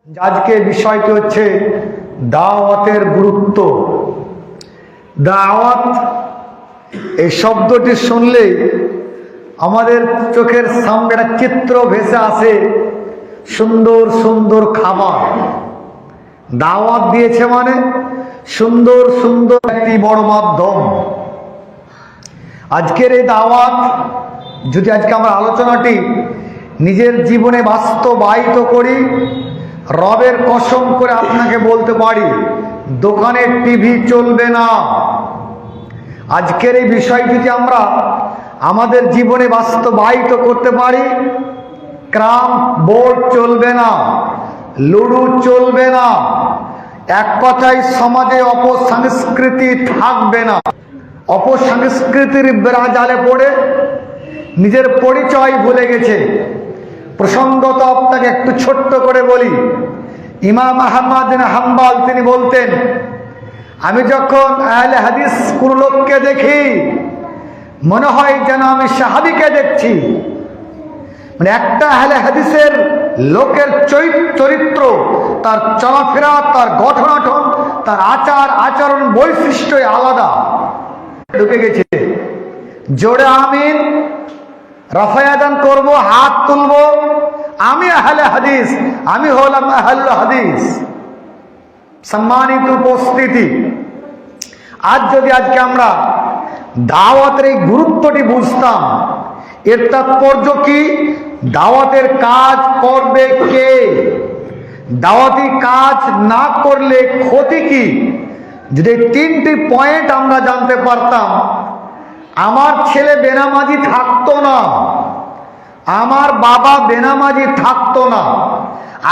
আজকে বিষয়টি হচ্ছে দাওয়াতের গুরুত্ব। দাওয়াত এই শব্দটি শুনলেই আমাদের চোখের সামনে একটা চিত্র ভেসে আসে, সুন্দর সুন্দর খাবার। দাওয়াত দিয়েছে মানে সুন্দর সুন্দর একটি বড় মাধ্যম। আজকের এই দাওয়াত যদি আজকে আমরা আলোচনাটি নিজের জীবনে বাস্তবায়িত করি, রবের কসম করে আপনাকে বলতে পারি দোকানের টিভি চলবে না। আজকের এই বিষয় যদি আমরা আমাদের জীবনে বাস্তবায়িত করতে পারি, ক্রাম বোর্ড চলবে না, লুডু চলবে না, এক কথায় সমাজে অপসংস্কৃতি থাকবে না। অপসংস্কৃতির বেড়াজালে পড়ে নিজের পরিচয় ভুলে গেছে। প্রসঙ্গত আপনাকে একটু ছোট্ট করে বলি, ইমাম আহমদ বিন হাম্বল তিনি বলতেন, আমি যখন আহলে হাদিস কোন লোককে দেখি মনে হয় যেন আমি সাহাবীকে দেখছি। মানে একটা আহলে হাদিসের লোকের চরিত্র, তার চলাফেরা, তার গঠনাঠন, তার আচার আচরণ বৈশিষ্ট্য আলাদা ঢুকে গেছে। জোরে আমিন, রফায়াদান করব, হাত তুলব, আমি আহলে হাদিস, আমি হলাম আহলে হাদিস। সম্মানিত উপস্থিতি, আজ যদি আজকে আমরা দাওয়াতের এই গুরুত্বটি বুঝতাম, এর তাৎপর্য কি, দাওয়াতের কাজ করবে কে, দাওয়াতি কাজ না করলে ক্ষতি কি, যদি তিনটি পয়েন্ট আমরা জানতে পারতাম, আমার ছেলে বেনামাজি থাকতো না, আমার বাবা বেনামাজি থাকতো না।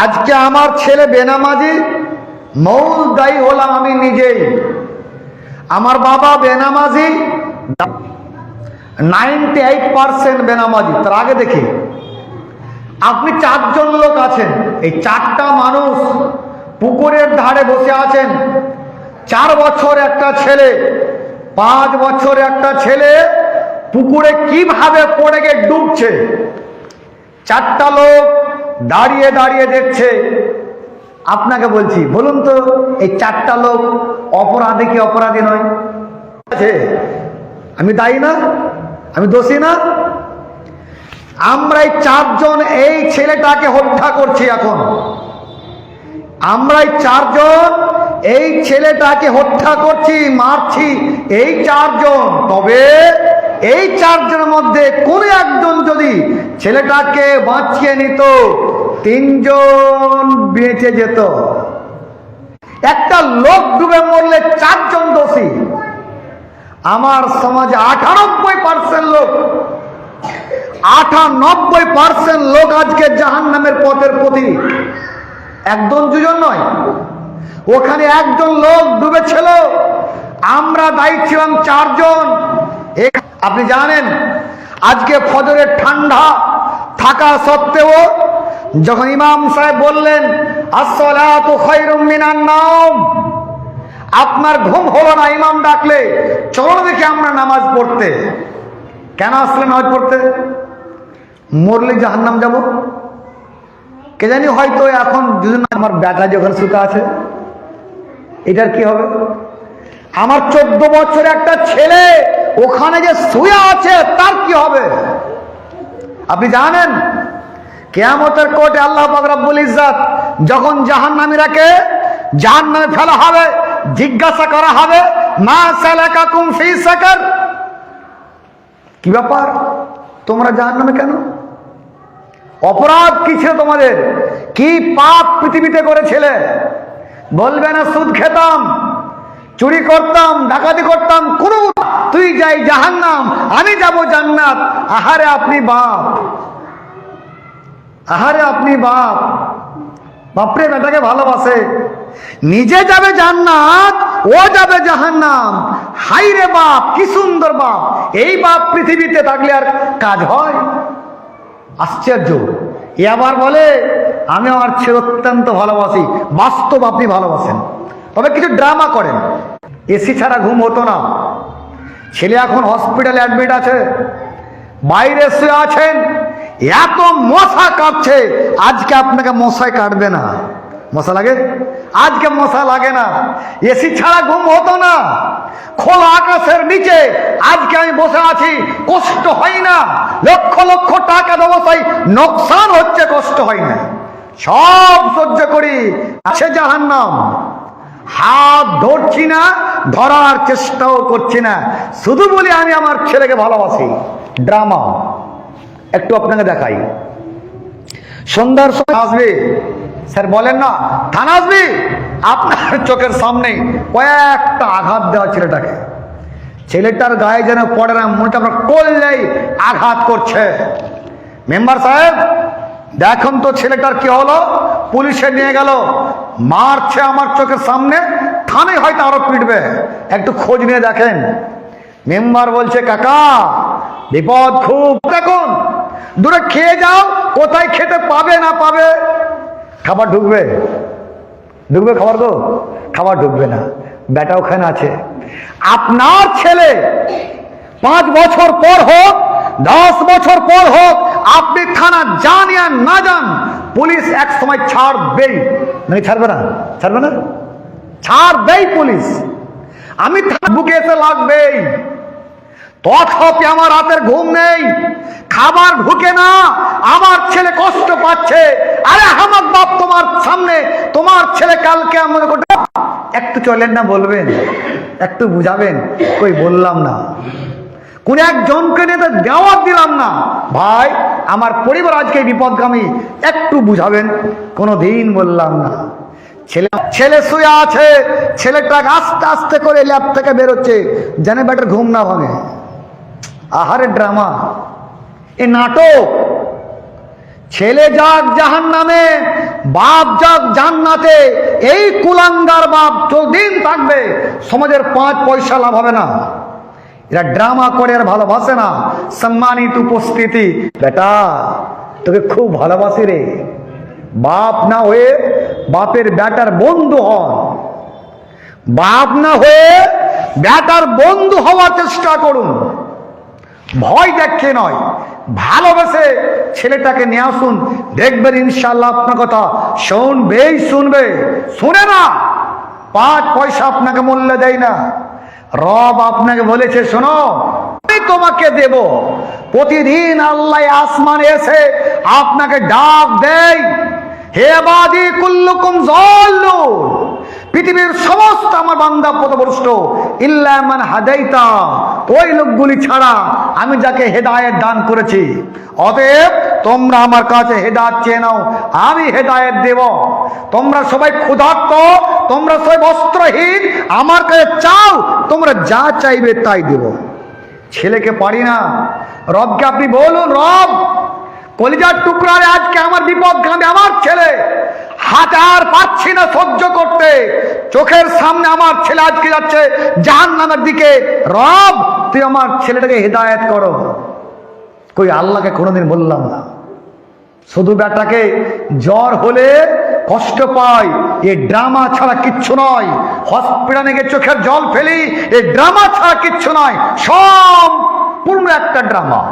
আজকে আমার ছেলে বেনামাজি, মূল দায়ী হলাম আমি নিজেই। আমার বাবা বেনামাজি, 98% বেনামাজি। তার আগে দেখি, আপনি চারজন লোক আছেন, এই চারটা মানুষ পুকুরের ধারে বসে আছেন। 4 বছর একটা ছেলে, 5 বছর একটা ছেলে পুকুরে কিভাবে পড়ে গিয়ে ডুবছে। 4টা লোক দাঁড়িয়ে দাঁড়িয়ে দেখছে। আপনাকে বলছি, বলুন তো এই 4টা লোক অপরাধী কি অপরাধী নয়? আমি দায়ী না? আমি দোষী না? আমরা এই 4 জন এই ছেলেটাকে হত্যা করছি। এখন আমরা এই 4 জন এই ছেলেটাকে হত্যা করছি, মারছি, এই 4 জন। তবে এই 4 জনের মধ্যে কোন একজন যদি ছেলেটাকে বাঁচিয়ে নিত, 3 জন বেঁচে যেত। একটা লোক ডুবে মরলে 4 জন দোষী। আমার সমাজে 98% লোক, 98% লোক আজকে জাহান্নামের পথের পথিক। 1 2 জন নয়, ওখানে 1 জন লোক ডুবেছিল, আমরা দায়ী ছিলাম 4 জন। আপনি জানেন আজকে ফজরের ঠান্ডা থাকা সত্ত্বেও যখন ইমাম সাহেব বললেন আসসালাতু খায়রুম মিনান নাওম, আপনার ঘুম হলো না, ইমাম ডাকলে চলো দেখি আমরা নামাজ পড়তে। কেন আসলে নামাজ পড়তে? মরলে জাহান্নাম যাব? কে জানি, হয়তো এখন যদি আমার বেটা যখন শুতে আছে, এটার কি হবে? আমার 14 বছর একটা ছেলে ওখানে যে শুয়ে আছে, তার কি হবে? আপনি জানেন কিয়ামতের কোর্টে আল্লাহ পাক রব্বুল ইজ্জত যখন জাহান্নামীরাকে জাহান্নামে ফেলা হবে, জিজ্ঞাসা করা হবে মা সালাকাকুম ফি সাকার, কি ব্যাপার তোমরা জাহান্নামে কেন? অপরাধ কি ছিল তোমাদের? কি পাপ পৃথিবীতে করেছিলে? বলবে না সুদ খেতাম, চুরি করতাম, ডাকাতি করতাম, কোন তুই যাই জাহান্নাম, আমি যাব জান্নাত। আহারে আপনি বাপ, আহারে আপনি বাপ, বাপরে বেটাকে ভালোবাসে, নিজে যাবে জান্নাত, ও যাবে জাহান্নাম। হাই রে বাপ, কি সুন্দর বাপ! এই বাপ পৃথিবীতে থাকলে আর কাজ হয়? আশ্চর্য। এ আবার বলে আমি আমার ছেলে অত্যন্ত ভালোবাসি। বাস্তব আপনি ভালোবাসেন, তবে কিছু ড্রামা করেন। এসি ছাড়া ঘুম হতো না। ছেলে এখন হসপিটালে অ্যাডমিট আছে, বাইরে শুয়ে আছেন, এত মশা কাটছে, আজকে আপনাকে মশায় কাটবে না। মশা লাগে? আজকে মশা লাগে না, এসি ছাড়া ঘুম হতো না, খোলা আকাশের নিচে আজকে আমি বসে আছি, কষ্ট হয় না। লক্ষ লক্ষ টাকা ব্যবসায় নোকসান হচ্ছে, কষ্ট হয় না, সব সহ্য করি। আছে জাহান্নাম, হাত ধরছি না, ধরার চেষ্টাও করছি না, শুধু বলি আমি আমার ছেলেকে ভালোবাসি। ড্রামা একটু আপনাকে দেখাই। সন্ধ্যার সময় আসবে, স্যার বলেন না, থানা আসবে, আপনার চোখের সামনে কয়েকটা আঘাত দেওয়া ছেলেটাকে, ছেলেটার গায়ে যেন পড়ে না, মনটা আপনার করলেই আঘাত করছে। মেম্বার সাহেব দেখুন তো ছেলেটার কি হলো, পুলিশে নিয়ে গেল, মারছে আমার চোখের সামনে, থানায় হয়তো আরো পিটবে, একটু খোঁজ নিয়ে দেখেন। মেম্বার বলছে কাকা বিপদ খুব, দেখুন দূরে খেয়ে যাও, কোথায় খেতে পাবে না পাবে, খাবার ঢুকবে, ঢুকবে খাবার গো, খাবার ঢুকবে না, বেটা ওখানে আছে। আপনার ছেলে 5 বছর পর হোক, 10 বছর পর হোক, আপনি থানা যান আর না যান, পুলিশ এক সময় ছাড়বেই, মানে ছাড়বে না, ছাড়বে না, ছাড়বেই পুলিশ। আমি থানা বুকে এসে লাগবেই, তথাপি আমার রাতের ঘুম নেই, খাবার ঢুকে না, আমার ছেলে কষ্ট পাচ্ছে। আরে আমার বাপ তোমার সামনে, তোমার ছেলে কালকে আমাকে একটু চলেন না, বলবেন, একটু বুঝাবেন, কই বললাম না, কোন একজনকে নিয়ে দেওয়া দিলাম না, ভাই আমার পরিবার আজকে বিপদগামী, একটু বুঝাবেন, কোনোদিন বললাম না। ছেলে শুয়ে আছে, ছেলেটা আস্তে আস্তে করে ল্যাব থেকে বেরোচ্ছে, জানে ব্যাটার ঘুম না ভাঙে। আহারে ড্রামা, এ নাটক। ছেলে যাক জাহান্নামে, বাপ যাক জান্নাতে, এই কুলাঙ্গার বাপ যতদিন থাকবে সমাজের 5 পয়সা লাভ হবে না। এরা ড্রামা করে আর ভালোবাসে না। সম্মানিত উপস্থিতি, বেটা তোকে খুব ভালোবাসি রে, বাপ না হয়ে বাপের বেটার বন্ধু হন, বাপ না হয়ে বেটার বন্ধু হওয়ার চেষ্টা করুন, ভয় দেখে নয়, ভালোবেসে ছেলেটাকে নিয়ে আসুন, দেখবেন ইনশাআল্লাহ আপনার কথা শুনবেই শুনবে, শুনে না 5 পয়সা আপনাকে মূল্য দেয় না। রব আপনাকে বলেছে শোনো আমি তোমাকে দেব। প্রতিদিন আল্লাহ আসমানে এসে আপনাকে ডাক দেয়, হে বাদি কুল্লুকুম যাল্লুন, পৃথিবীর সমস্ত আমার বান্দা পথভ্রষ্ট, ইল্লা মান হাদাইতা, ওই লোকগুলি ছাড়া আমি যাকে হেদায়েত দান করেছি। অতএব তোমরা আমার কাছে হেদায়েত চেয়ে নাও, আমি হেদায়েত দেব। তোমরা সবাই ক্ষুধার্ত, তোমরা সবাই বস্ত্রহীন, আমার কাছে চাও, তোমরা যা চাইবে তাই দেব। ছেলেকে পারি না, রবকে আপনি বলুন, রব কলিজার টুকরারে আজকে আমার বিপদ গাঁদে আমার ছেলে, হাত আর পাচ্ছি না সহ্য করতে, চোখের সামনে আমার ছেলে আজকে যাচ্ছে জাহান্নামের দিকে, রব তুই আমার ছেলেটাকে হেদায়েত করো। কই আল্লাহকে কোনোদিন বললাম না। শুধু বেটাকে জ্বর হলে কষ্ট পাই, এই ড্রামা ছাড়া কিচ্ছু নয়। হসপিটালে গিয়ে চোখের জল ফেলি, এই ড্রামা ছাড়া কিচ্ছু নয়, সম্পূর্ণ একটা ড্রামা।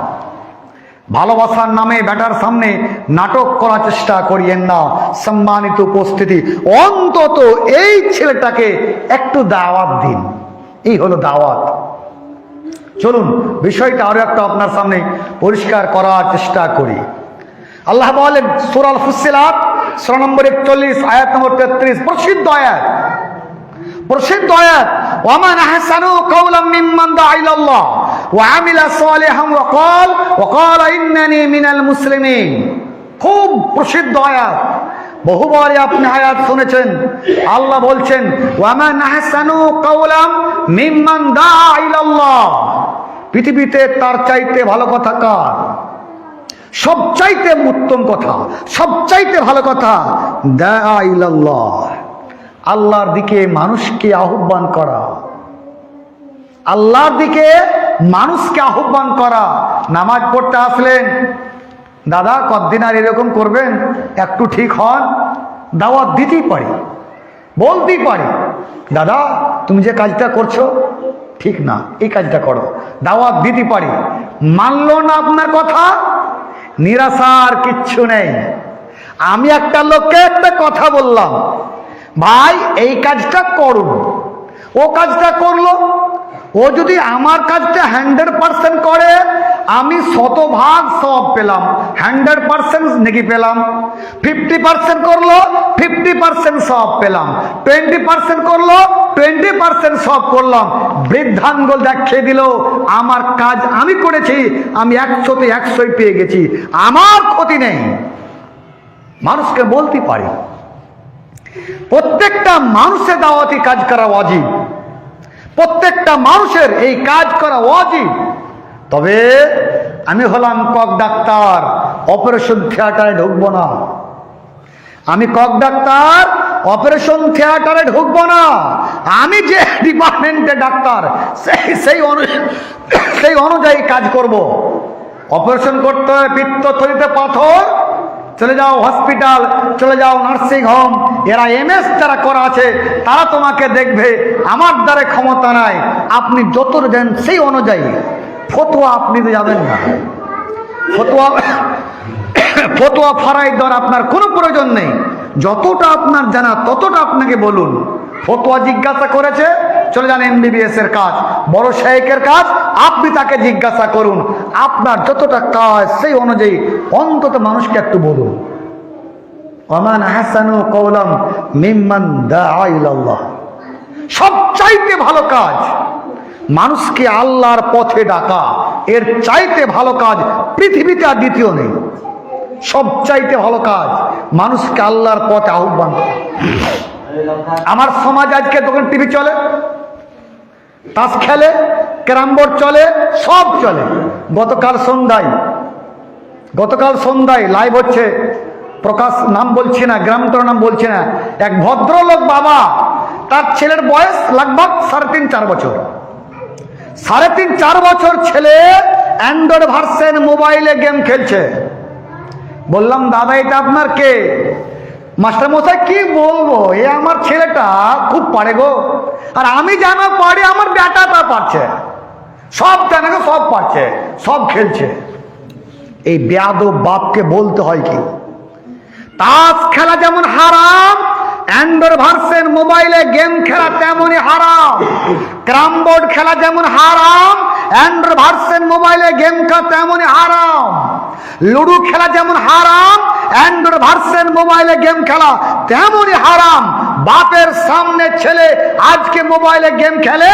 ভালোবাসার নামে বেটার সামনে নাটক করার চেষ্টা করিয়েন না। সম্মানিত উপস্থিতি, অন্তত এই ছেলেটাকে একটু দাওয়াত দিন, এই হলো দাওয়াত। চলুন বিষয়টা আরো একটা আপনার সামনে পরিষ্কার করার চেষ্টা করি। আল্লাহ বলেন সূরা ফুসসিলাত সূরা নম্বর 41 আয়াত নম্বর 33, প্রসিদ্ধ আয়াত, প্রসিদ্ধ আয়াত, ওয়ামান আহসানু কাওলাম মিম্মান দাআ ইলাল্লাহ ওয়া আমিলা সালিহান ওয়া ক্বালা ইন্নানি মিনাল মুসলিমিন। খুব প্রসিদ্ধ আয়াত, বহুবার আপনি আয়াত শুনেছেন। আল্লাহ বলছেন ওয়ামান আহসানু কাওলাম মিম্মান দাআ ইলাল্লাহ, পৃথিবীতে তার চাইতে ভালো কথা কার? সবচাইতে উত্তম কথা, সবচাইতে ভালো কথা দাআ ইলাল্লাহ, আল্লাহর দিকে মানুষকে আহ্বান করা, আল্লাহর দিকে মানুষকে আহ্বান করা। নামাজ পড়তে আসলেন, দাদা কতদিন আর এরকম করবেন, একটু ঠিক হন, দাওয়াত দিতেই পারি, বলতেই পারি, দাদা তুমি যে কাজটা করছো ঠিক না, এই কাজটা করো, দাওয়াত দিতে পারি। মানলো না আপনার কথা, নিরাশার কিচ্ছু নেই। আমি একটা লোককে একটা কথা বললাম, ভাই এই কাজটা করুন, ও কাজটা করলো। ও যদি আমার কাজটা 100% করে, আমি 100% সব পেলাম, 100% নেকি পেলাম। 50% করলো, 50% সব পেলাম। 20% করলো, 20% সব করলাম। বৃদ্ধাঙ্গুল দেখিয়ে দিল, আমার কাজ আমি করেছি, আমি 100তে 100ই পেয়ে গেছি, আমার ক্ষতি নেই। মানুষকে বলতে পারি প্রত্যেকটা মানুষের দাওয়াতি কাজ করা ওয়াজিব, প্রত্যেকটা মানুষের এই কাজ করা ওয়াজিব। তবে আমি হলাম কক ডাক্তার, অপারেশন থিয়েটারে ঢুকবো না। আমি কক ডাক্তার, অপারেশন থিয়েটারে ঢুকবো না। আমি যে ডিপার্টমেন্টে ডাক্তার সেই অনুযায়ী কাজ করব। অপারেশন করতে হয় পিত্তথলিতে পাথর, চলে যাও হসপিটাল, চলে যাও নার্সিং হোম, এরা MS যারা করা আছে তারা তোমাকে দেখবে। আমার দ্বারা ক্ষমতা নাই, আপনি যত দেন সেই অনুযায়ী। ফতোয়া আপনি তো যাবেন না, ফতোয়া ফারাই দেওয়ার আপনার কোনো প্রয়োজন নেই। যতটা আপনার জানা ততটা আপনাকে বলুন। ফতোয়া জিজ্ঞাসা করেছে, চলে যান MBBS এর কাজ, বড় শায়েখের কাজ, আপনি তাকে জিজ্ঞাসা করুন। আপনার যতটা কাজ সেই অনুযায়ী অন্তত মানুষকে একটু বলুন। ওয়ামান আহসানু কওলাম মিম্মান দাআ ইলাল্লাহ। সবচাইতে ভালো কাজ মানুষকে আল্লাহর পথে ডাকা, এর চাইতে ভালো কাজ পৃথিবীতে আর দ্বিতীয় নেই। সবচাইতে ভালো কাজ মানুষকে আল্লাহর পথে আহ্বান করা। আমার সমাজ আজকে তখন টিভি চলে, তাস খেলে, ক্যারাম বোর্ড চলে, সব চলে। গতকাল সন্ধ্যায় লাইভ হচ্ছে, প্রকাশ নাম বলছি না, গ্রামটার নাম বলছি না, এক ভদ্রলোক বাবা, তার ছেলের বয়স লগভগ 3.5-4 বছর। 3.5-4 বছর ছেলে অ্যান্ড্রয়েড ভার্সন মোবাইলে গেম খেলছে। বললাম, দাদা এটা আপনার কে? মাস্টার মশাই কি বলবো, এ আমার ছেলেটা খুব পারে গো, আর আমি জানা পারি, আমার বেটাটা পারছে, সব জানে গো, সব পারছে, সব খেলছে। এই বেয়াদব বাপকে বলতে হয় কি, তাস খেলা যেমন হারাম, অ্যান্ড্রয়েড ভার্সন মোবাইলে গেম খেলা তেমনই হারাম। ক্যারাম বোর্ড খেলা যেমন হারাম, অ্যান্ড্রয়েড ভার্সন মোবাইলে গেম খেলা তেমনই হারাম। লুডো খেলা যেমন হারাম, অ্যান্ড্রয়েড ভার্সন মোবাইলে গেম খেলা তেমনই হারাম। বাপের সামনে ছেলে আজকে মোবাইলে গেম খেলে,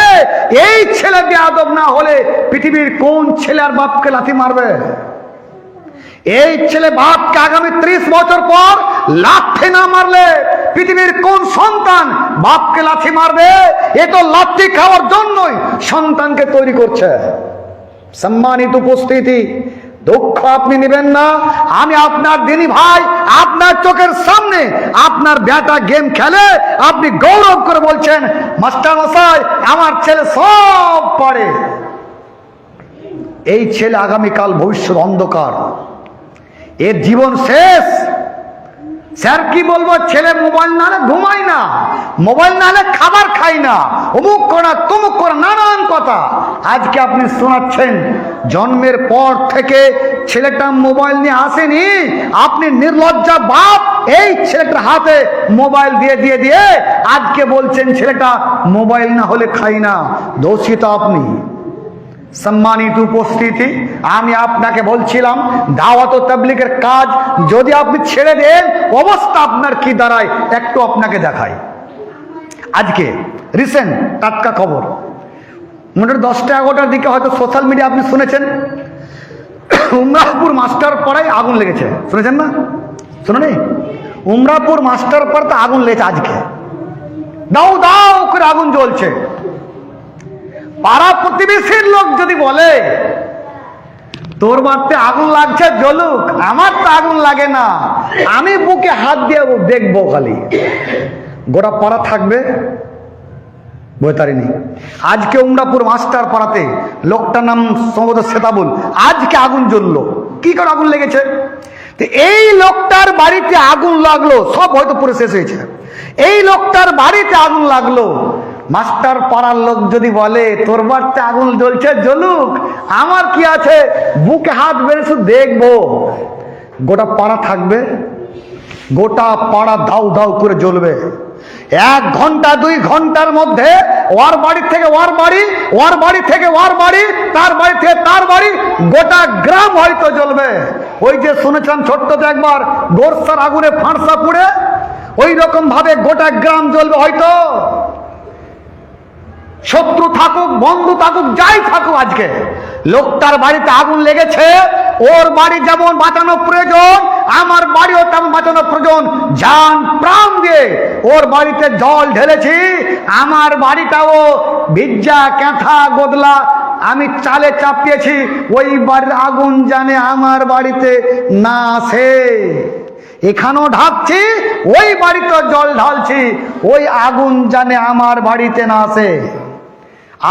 এই ছেলে বেয়াদব না হলে পৃথিবীর কোন ছেলে আর বাপকে লাথি মারবে? এই ছেলে বাপকে আগামী 30 বছর পর লাথি না মারলে পৃথিবীর কোন সন্তান বাপকে লাথি মারবে? এ তো লাথি খাওয়ার জন্যই সন্তানকে তৈরি করছে। সম্মানিত উপস্থিতি, দুঃখ আপনি নেবেন না, আমি আপনার দিনী ভাই, আপনার চোখের সামনে আপনার বেটা গেম খেলে, আপনি গৌরব করে বলছেন, মাস্টার মশাই আমার ছেলে সব পারে। এই ছেলে আগামীকাল ভবিষ্যৎ অন্ধকার, এর জীবন শেষ। স্যার কি বলবো, ছেলে মোবাইল না হলে ঘুমায় না, মোবাইল না হলে খাবার খাই না, অমুক করা তমুক করা, নানান কথা আজকে আপনি শোনাচ্ছেন। জন্মের পর থেকে ছেলেটা মোবাইল নিয়ে আসেনি, আপনি নির্লজ্জা বাপ এই ছেলেটার হাতে মোবাইল দিয়ে আজকে বলছেন ছেলেটা মোবাইল না হলে খাই না। দোষী তো আপনি। সম্মানিত উপস্থিতি, আমি আপনাকে বলছিলাম দাওয়াত ও তাবলীগের কাজ যদি আপনি ছেড়ে দেন, অবস্থা আপনার কি দাঁড়ায় একটু আপনাকে দেখাই। আজকে রিসেন্ট টাটকা খবর, মোটামুটি 10টা-11টার দিকে হয়তো সোশ্যাল মিডিয়া আপনি শুনেছেন, উমরাপুর মাস্টার পাড়ায় আগুন লেগেছে। শুনেছেন না? শুনুন, উমরাপুর মাস্টার পাড়াতে আগুন লেগেছে। আজকে দাও দাও করে আগুন জ্বলছে। পাড়া প্রতিবেশীর লোক যদি বলে তোর বাড়িতে আগুন লাগছে, জ্বলুক, আমার তো আগুন লাগে না, আমি বুকে হাত দিয়ে দেখবো, খালি গোটা পাড়া থাকবে বৈতারিনী। আজকে উমরাপুর মাস্টার পাড়াতে, লোকটার নাম সম্ভবত সেতাবুল, আজকে আগুন জ্বললো। কি করে আগুন লেগেছে? এই লোকটার বাড়িতে আগুন লাগলো, সব হয়তো পুরো শেষ হয়েছে। এই লোকটার বাড়িতে আগুন লাগলো, মাস্টার পাড়ার লোক যদি বলে তোর বাড়িতে আগুন জ্বলছে, জ্বলুক, আমার কি আছে, বুকে হাত বেড়ে শুধু দেখবো, গোটা পাড়া থাকবে। গোটা পাড়া দাউ দাউ করে জ্বলবে। 1 ঘন্টা 2 ঘন্টার মধ্যে ওর বাড়ি থেকে ওর বাড়ি, ওর বাড়ি থেকে ওর বাড়ি, তার বাড়ি থেকে তার বাড়ি, গোটা গ্রাম হয়তো জ্বলবে। ওই যে শুনেছিলাম ছোট্টতে একবার গোরসার আগুনে ফাঁসা পুড়ে, ওই রকম ভাবে গোটা গ্রাম জ্বলবে হয়তো। শত্রু থাকুক বন্ধু থাকুক যাই থাকুক, আজকে লোকটার বাড়িতে আগুন লেগেছে, ওর বাড়ি যেমন বাঁচানো প্রয়োজন আমার বাড়িও তেমন বাঁচানো প্রয়োজন। জান প্রাণ দিয়ে ওর বাড়িতে জল ঢেলেছি, আমার বাড়িটাও ভিজা ক্যাঁথা গোদলা আমি চালে চাপিয়েছি, ওই বাড়ির আগুন জানে আমার বাড়িতে না আসে। এখানেও ঢাকছি, ওই বাড়িতে জল ঢালছি, ওই আগুন জানে আমার বাড়িতে না আসে।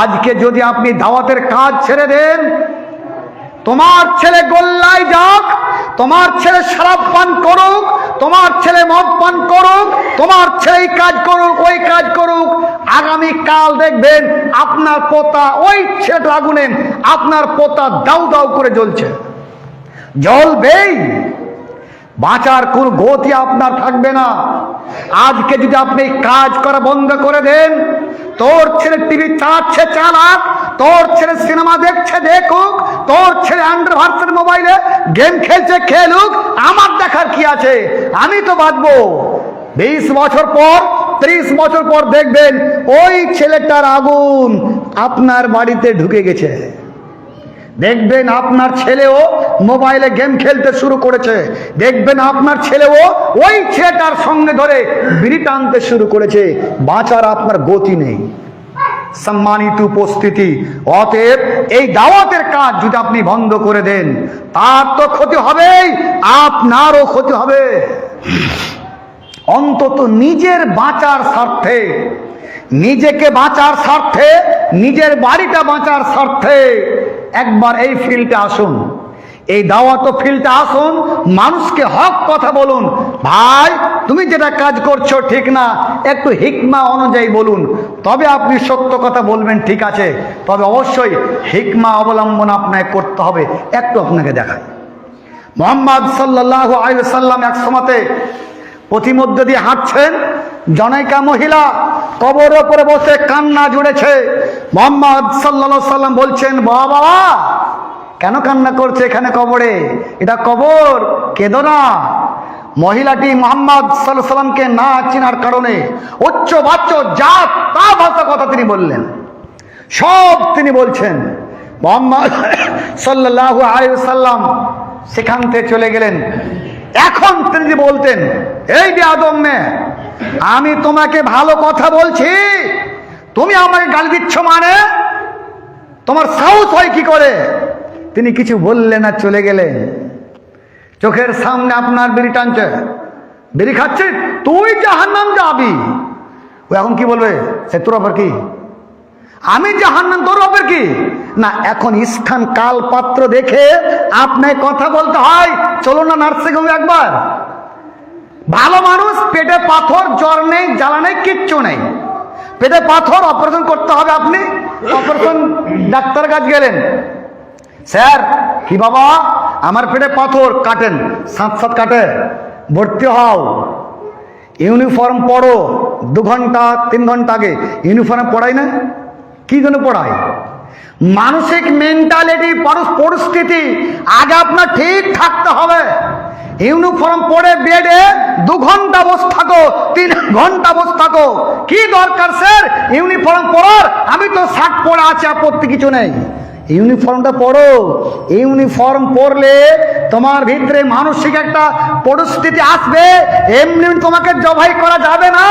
আজকে যদি আপনি দাওয়াতের কাজ ছেড়ে দেন, তোমার ছেলে গোল্লায় যাক, তোমার ছেলে শরাব পান করুক, তোমার ছেলে মদ পান করুক, তোমার ছেলে এই কাজ করুক ওই কাজ করুক, আগামী কাল দেখবেন আপনার পোতা ওই ছেলেটার আগুনে আপনার পোতা দাউ দাউ করে জ্বলছে, জ্বলবেই। বাঁচার কোন গতি আপনার থাকবে না। আজকে যদি আপনি কাজ করা বন্ধ করে দেন, তোর ছেলে টিভি চালাচ্ছে চালাক, তোর ছেলে সিনেমা দেখছে দেখুক, তোর ছেলে আন্ডার ভার্সের মোবাইলে গেম খেলছে খেলুক, আমার দেখার কি আছে? আমি তো বাঁচবো। 20 বছর পর 30 বছর পর দেখবেন ওই ছেলেটার আগুন আপনার বাড়িতে ঢুকে গেছে। দেখবেন আপনার ছেলেও মোবাইলে গেম খেলতে শুরু করেছে, দেখবেন আপনার ছেলেও ওই ছেলেটার সঙ্গে ধরে বিড়ি টানতে শুরু করেছে। বাঁচার আপনার গতি নেই। সম্মানিত উপস্থিতি, অতএব এই দাওয়াতের কাজ যদি আপনি বন্ধ করে দেন, তার তো ক্ষতি হবেই, আপনারও ক্ষতি হবে। অন্তত নিজের বাঁচার স্বার্থে, নিজেকে বাঁচার স্বার্থে, নিজের বাড়িটা বাঁচার স্বার্থে একবার এই ফিল্ডে আসুন, এই দাওয়াত ফিল্ডে আসুন, মানুষকে হক কথা বলুন। ভাই তুমি যেটা কাজ করছো ঠিক না, একটু হিকমা অনুযায়ী বলুন, তবে আপনি সত্য কথা বলবেন, ঠিক আছে, তবে অবশ্যই হিকমা অবলম্বন আপনাকে করতে হবে। একটু আপনাকে দেখায়, মুহাম্মদ সাল্লাল্লাহু আলাইহি ওয়াসাল্লাম এক সময়তে পথিমধ্য দিয়ে হাঁটছেন, জনৈকা মহিলা কবরের উপরে বসে কান্না জুড়েছে। মুহাম্মদ সাল্লাল্লাহু আলাইহি ওয়াসাল্লাম বলছেন, বাবা কেন কান্না করছে এখানে কবরে? এটা কবর, কেঁদো না। মহিলাটি মুহাম্মদ সাল্লাল্লাহু আলাইহি ওয়াসাল্লামকে না চেনার কারণে উচ্চ বাচ্চ জাত তা ভাষা কথা তিনি বললেন, সব তিনি বলছেন। মুহাম্মদ সাল্লাল্লাহু আলাইহি ওয়াসাল্লাম সেখান থেকে চলে গেলেন। এখন তিনি যে বলতেন, এই বেয়াদব মেয়ে, আমি তোমাকে ভালো কথা বলছি, তুমি আমাকে গালি দিচ্ছ, মানে তোমার সাহস হয় কি করে? তিনি কিছু বললেন না, চলে গেলেন। চোখের সামনে আপনার বিড়ি টানছে, বিড়ি খাচ্ছে, তুই জাহান্নাম যাবি। ও এখন কি বলবে? সে তোর ব্যাপার কি? আমি জাহান্নাম, তোর ব্যাপার কি? না, এখন স্থান কাল পাত্র দেখে আপনাকে কথা বলতে হয়। চলো না নার্সিংহোমে একবার। ভালো মানুষ, পেটে পাথর, জ্বর নেই, জ্বালা নেই, কিচ্ছু নেই, পেটে পাথর, অপারেশন করতে হবে। আপনি অপারেশন ডাক্তার কাছে গেলেন, স্যার কি বাবা আমার পেটে পাথর, কাটেন, 7 কাটে, ভর্তি হও, ইউনিফর্ম পড়ো। 2 ঘন্টা 3 ঘন্টা আগে ইউনিফর্ম পড়াই না, কি জন্য পড়ায়? মানসিক মেন্টালিটি, পরিস্থিতি আগে আপনার ঠিক থাকতে হবে। ইউনিফর্ম পরে বেডে 2 ঘন্টা বসে থাকো, 3 ঘন্টা বসে থাকো, কি দরকার স্যার ইউনিফর্ম পরার? আমি তো শার্ট পরে আছি, আপত্তি কিছু নেই, ইউনিফর্মটা পরো। ইউনিফর্ম পরলে তোমার ভিতরে মানসিক একটা পরিস্থিতি আসবে, এমনি তোমাকে জবাই করা যাবে না,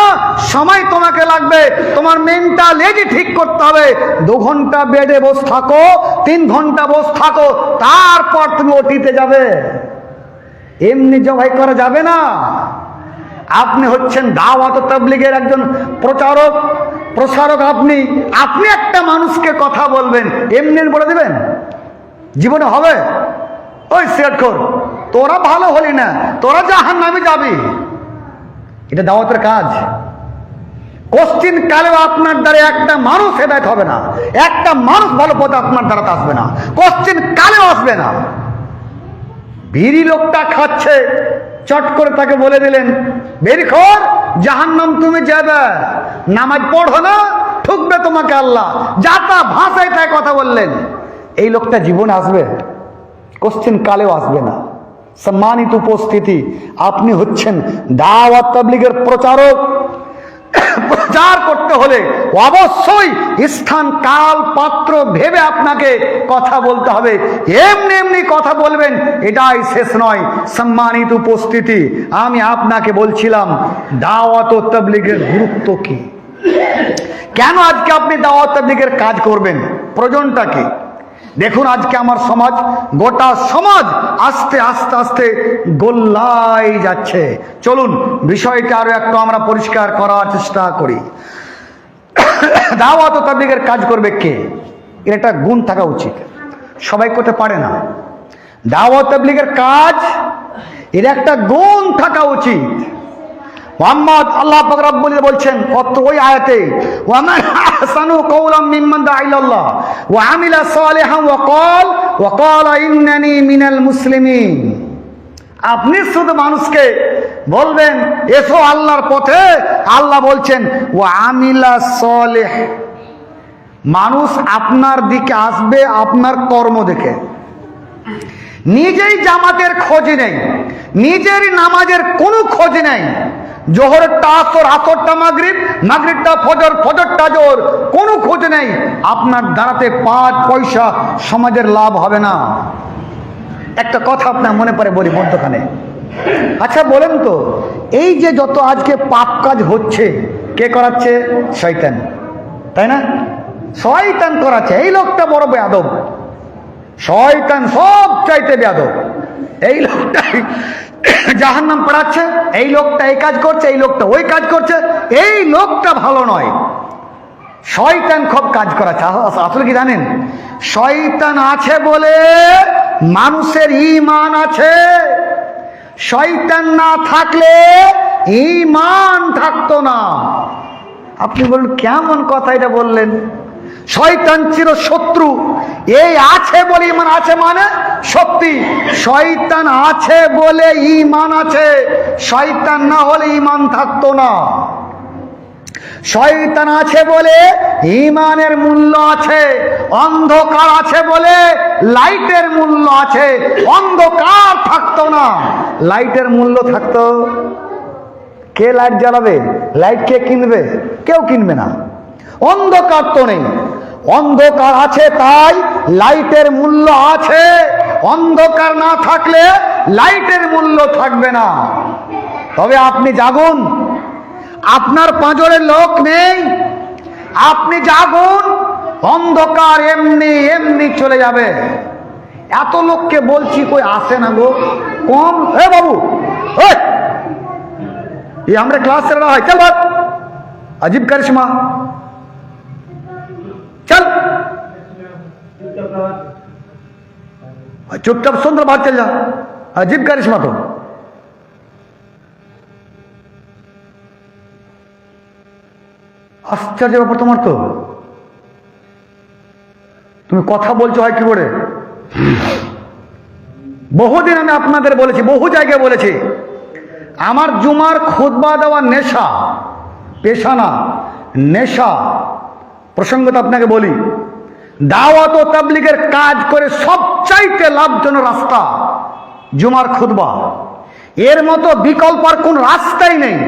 সময় তোমাকে লাগবে, তোমার মেন্টালিটি ঠিক করতে হবে। 2 ঘন্টা বেডে বসে থাকো, 3 ঘন্টা বসে থাকো, তারপর তুমি ওটিতে যাবে, এমনি জবাই করা যাবে না। আপনি হচ্ছেন দাওয়াত তাবলীগের একজন প্রচারক, প্রসারক। আপনি একটা মানুষকে কথা বলবেন, এমনি বলে দেবেন? জীবনে হবে? ওই সিগারেটখোর, তোরা ভালো হলি না, তোরা জাহান্নামে যাবি। এটা দাওয়াতের কাজ? কোশ্চিন কালেও আপনার দ্বারা একটা মানুষ হেদায়েত হবে না, একটা মানুষ ভালো পথে আপনার দ্বারা আসবে না, কোশ্চিন কালেও আসবে না। বিড়ি লোকটা খাচ্ছে, চট করে তাকে বলে দিলেন, বেরিখোর, জাহান্নাম তুমি যাবে, নামাজ পড়ো না, ঠুকবে তোমাকে আল্লাহ। যা তা ভাষায় তাই কথা বললেন। এই লোকটা জীবনে আসবে? কোশ্চেন কালেও আসবে না। সম্মানিত উপস্থিতি, আপনি হচ্ছেন দাওয়াত তাবলীগের প্রচারক। প্রচার করতে হলে অবশ্যই স্থান, কাল, পাত্র ভেবে আপনাকে কথা বলতে হবে। এমনি এমনি কথা বলবেন এটাই শেষ নয়। সম্মানিত উপস্থিতি, আমি আপনাকে বলছিলাম দাওয়াত ও তাবলীগের গুরুত্ব কি, কেন আজকে আপনি দাওয়াত তাবলীগের কাজ করবেন, প্রয়োজনটা কি? দেখুন, আজকে আমার সমাজ, গোটা সমাজ আস্তে আস্তে আস্তে গোল্লাই যাচ্ছে। চলুন বিষয়টা আরো একটু আমরা পরিষ্কার করার চেষ্টা করি। দাওয়াত ও তাবলীগের কাজ করবে কে? এর একটা গুণ থাকা উচিত। সবাই করতে পারে না। দাওয়াত তাবলীগের কাজ, এর একটা গুণ থাকা উচিত। মুহাম্মদ আল্লাহ পাক রব্বুল বলছেন ওই আয়াতে, ওয়া মান আহসানু কাওলাম মিম্মান দাআ ইলাল্লাহ ওয়া আমিলা সালিহান ওয়া ক্বালা ইন্নানী মিনাল মুসলিমিন। আপনি শুধু মানুষকে বলবেন এসো আল্লাহর পথে, আল্লাহ বলছেন ওয়া আমিলা সালিহ, মানুষ আপনার দিকে আসবে আপনার কর্ম দেখে। নিজেই জামাতের খোঁজ নেই, নিজের নামাজের কোনো খোঁজ নেই। জোহরটা আসর, আসরটা মাগরিব, মাগরিবটা ফজর, ফজরটা জোহর, কোনো খোঁজ নেই। আপনার দাঁড়াতে 5 পয়সা সমাজের লাভ হবে না। একটা কথা আপনার মনে পড়ে বলি মধ্যখানে। আচ্ছা বলেন তো, এই যে যত আজকে পাপ কাজ হচ্ছে, কে করাচ্ছে? শয়তান, তাই না? শয়তান করাচ্ছে। এই লোকটা বড় বেয়াদব, শয়তান সব চাইতে বেয়াদব। এই লোকটাই জাহান্নাম পড়াচ্ছে, এই লোকটা এই কাজ করছে, এই লোকটা ওই কাজ করছে। এই লোকটা ভালো নয়, শয়তান খুব কাজ করাচ্ছে। আসলে কি জানেন, শয়তান আছে বলে মানুষের ঈমান আছে। শয়তান না থাকলে ঈমান থাকতো না। আপনি বলুন কেমন কথা এটা বললেন? শয়তান চির শত্রু, এই আছে বলে ঈমান আছে, মানে সত্যি শয়তান আছে বলে ঈমান আছে। শয়তান না হলে ঈমান থাকতো না। শয়তান আছে বলে ঈমানের মূল্য আছে। অন্ধকার আছে বলে লাইটের মূল্য আছে। অন্ধকার থাকতো না, লাইটের মূল্য থাকতো। কে লাইট জ্বালাবে? লাইট কে কিনবে? কেউ কিনবে না। অন্ধকার তো নেই, অন্ধকার আছে তাই লাইটের মূল্য আছে। অন্ধকার না থাকলে লাইটের মূল্য থাকবে না। তবে আপনি জাগুন, আপনার পাঁজরে লোক নেই, আপনি জাগুন, অন্ধকার এমনি এমনি চলে যাবে। এত লোককে বলছি, কই আসে না গো, কম। এ বাবু, এই আমরা ক্লাস চল रहा है, चल बात अजीब करिश्मा, चल चुपचाप सुंदर बात चल जा, अजीब करिश्मा। तो আশ্চর্য ব্যাপার তোমার। তো তুমি কথা বলছো হয় কি করে? বহুদিন আমি আপনাদের বলেছি, বহু জায়গায় বলেছি, আমার জুমার খুতবা দেওয়া নেশা, পেশা না, নেশা। প্রসঙ্গত আপনাকে বলি, দাওয়াত ও তাবলীগের কাজ করে সবচাইতে লাভজনক রাস্তা জুমার খুতবা। এর মতো বিকল্প আর কোন রাস্তাই নেই।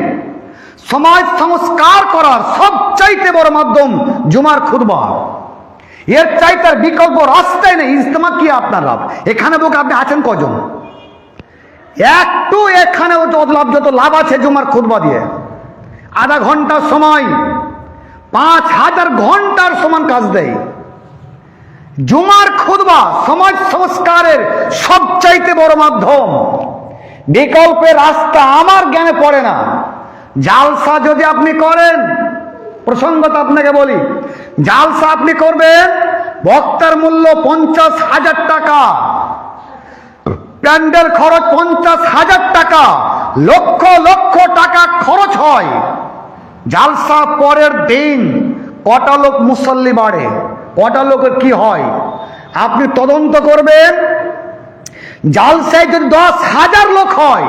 সমাজ সংস্কার করার সবচাইতে বড় মাধ্যম জুমার খুতবা। এর চাইতে বিকল্প রাস্তাই নেই। ইজতেমা কি আপনার লাভ? এখানে বকে আপনি আছেন কজন? একটু এখানে যত লাভ আছে জুমার খুতবা দিয়ে। আধা ঘন্টার সময় 5000 ঘন্টার সমান কাজ দেয়। জুমার খুতবা সমাজ সংস্কারের সবচাইতে বড় মাধ্যম। বিকল্পের রাস্তা আমার জ্ঞানে পড়ে না। জালসা যদি আপনি করেন, প্রসঙ্গত আপনাকে বলি, জালসা আপনি করবেন, বক্তার মূল্য 50,000 টাকা, প্যান্ডেল খরচ 50,000 টাকা, লক্ষ লক্ষ টাকা খরচ হয়। জালসা পরের দিন কটা লোক মুসল্লি বাড়ে, কটা লোকের কি হয় আপনি তদন্ত করবেন। জালসায় যদি 10,000 লোক হয়,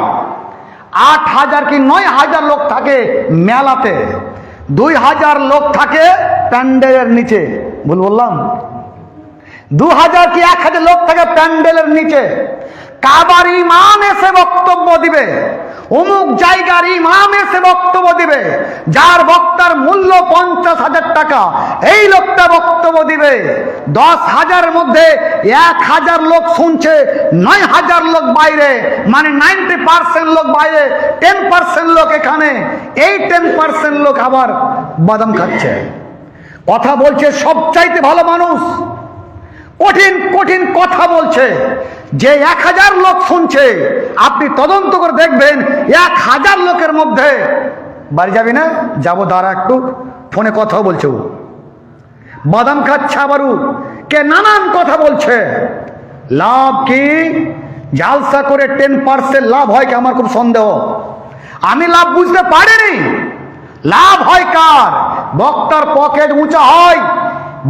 8,000 কি 9,000 লোক থাকে মেলাতে, 2,000 লোক থাকে প্যান্ডেলের নিচে। বললাম 2,000 কি 1,000 লোক থাকে প্যান্ডেলের নিচে। কাবার ইমাম এসে বক্তব্য দিবে, অমুক জায়গার ইমাম এসে বক্তব্য দিবে, যার বক্তার মূল্য 50,000 টাকা, এই লোকটা বক্তব্য দিবে। 10,000 মধ্যে 1,000 লোক শুনছে, 9,000 লোক বাইরে, মানে 90% লোক বাইরে, 10% লোক এখানে। এই 10% লোক আবার বাদাম খাচ্ছে, কথা বলছে সবচাইতে ভালো মানুষ, কঠিন কঠিন কথা বলছে। যে 1,000 লোক শুনছে, আপনি তদন্ত করে দেখবেন 1,000 লোকের মধ্যে, বাড়ি যাবি না? যাবো, দাঁড়া একটু, ফোনে কথা বলছে, ও বাদাম খাচ্ছে, আবারও কে নানান কথা বলছে। লাভ কি? জালসা করে 10% লাভ হয় কি? আমার খুব সন্দেহ, আমি লাভ বুঝতে পারিনি। লাভ হয় কার? বক্তার পকেট উঁচা হয়,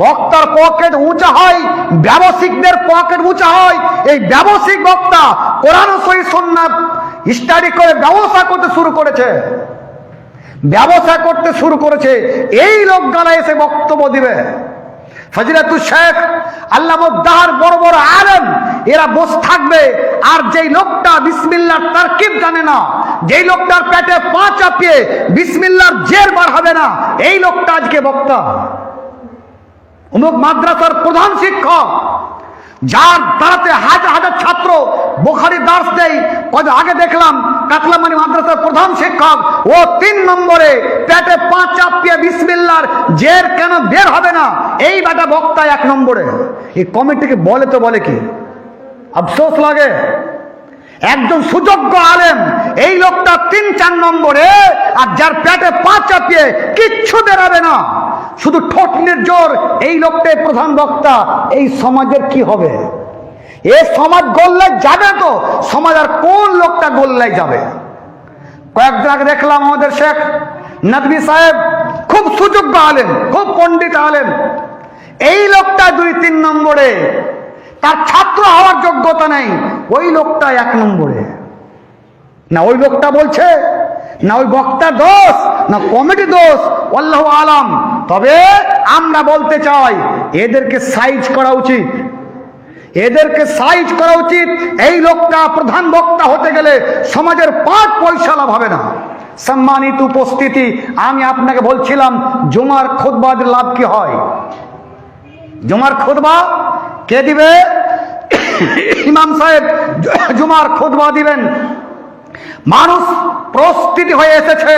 বক্তার পকেট উঁচা হয়, ব্যবসায়িকদের পকেট উঁচা হয়। এই ব্যবসায়িক বক্তা কোরআন শরীফ সুন্নাত স্টাডি করে ব্যবসা করতে শুরু করেছে, ব্যবসা করতে শুরু করেছে। এই লোকগুলা এসে বক্তব্য দিবে। ফজিলাতুল শেখ, আল্লামুদ্দার, বড় বড় আলেম, এরা বসে থাকবে। আর যেই লোকটা বিসমিল্লাহর তারকিব জানে না, যেই লোকটার পেটে পা চাপিয়ে বিসমিল্লাহর জের বার হবে না, এই লোকটা আজকে বক্তা। অমুক মাদ্রাসার প্রধান শিক্ষক, যার দ্বারাতে হাজার হাজার ছাত্র বুখারী দার্স দেয়। কত আগে দেখলাম কাতলামানি মাদ্রাসার প্রধান শিক্ষক, ও 3 নম্বরে পেটে পা চাপিয়ে বিসমিল্লাহর জের কেন বের হবে না, এই বেটা বক্তা 1 নম্বরে। এই কমিটিকে বলে তো বলে কি, আফসোস লাগে। একজন সুযোগ্য আলেম, এই লোকটা 3-4 নম্বরে, আর যার পেটে পা চাপিয়ে কিচ্ছু বেরাবে না, শুধু ঠোঁটনির জোর, এই লোকটাই প্রধান বক্তা। এই সমাজের কি হবে? এ সমাজ গোল্লায় যাবে তো? সমাজ আর কোন লোকটা গোল্লায় যাবে? কয়েকদিন আগে দেখলাম আমাদের শেখ নদভী সাহেব, খুব সুযোগ্য আলেম, খুব পণ্ডিত আলেম, এই লোকটা 2-3 নম্বরে, তার ছাত্র হওয়ার যোগ্যতা নেই, ওই লোকটা 1 নম্বরে। না ওই লোকটা বলছে, না ওই বক্তার দোষ, না কমিটি দোষ, আল্লাহু আলাম। তবে আমরা বলতে চাই, এদেরকে সাইজ করা উচিত, এদেরকে সাইজ করা উচিত। এই লোকটা প্রধান বক্তা হতে গেলে সমাজের 5 পয়সা লাভ হবে না। সম্মানিত উপস্থিতি, আমি আপনাকে বলছিলাম জুমার খুতবার লাভ কি হয়। জুমার খুতবা কে দিবে? ইমাম সাহেব জুমার খুতবা দিবেন। মানুষ প্রস্তুতি হয়ে এসেছে,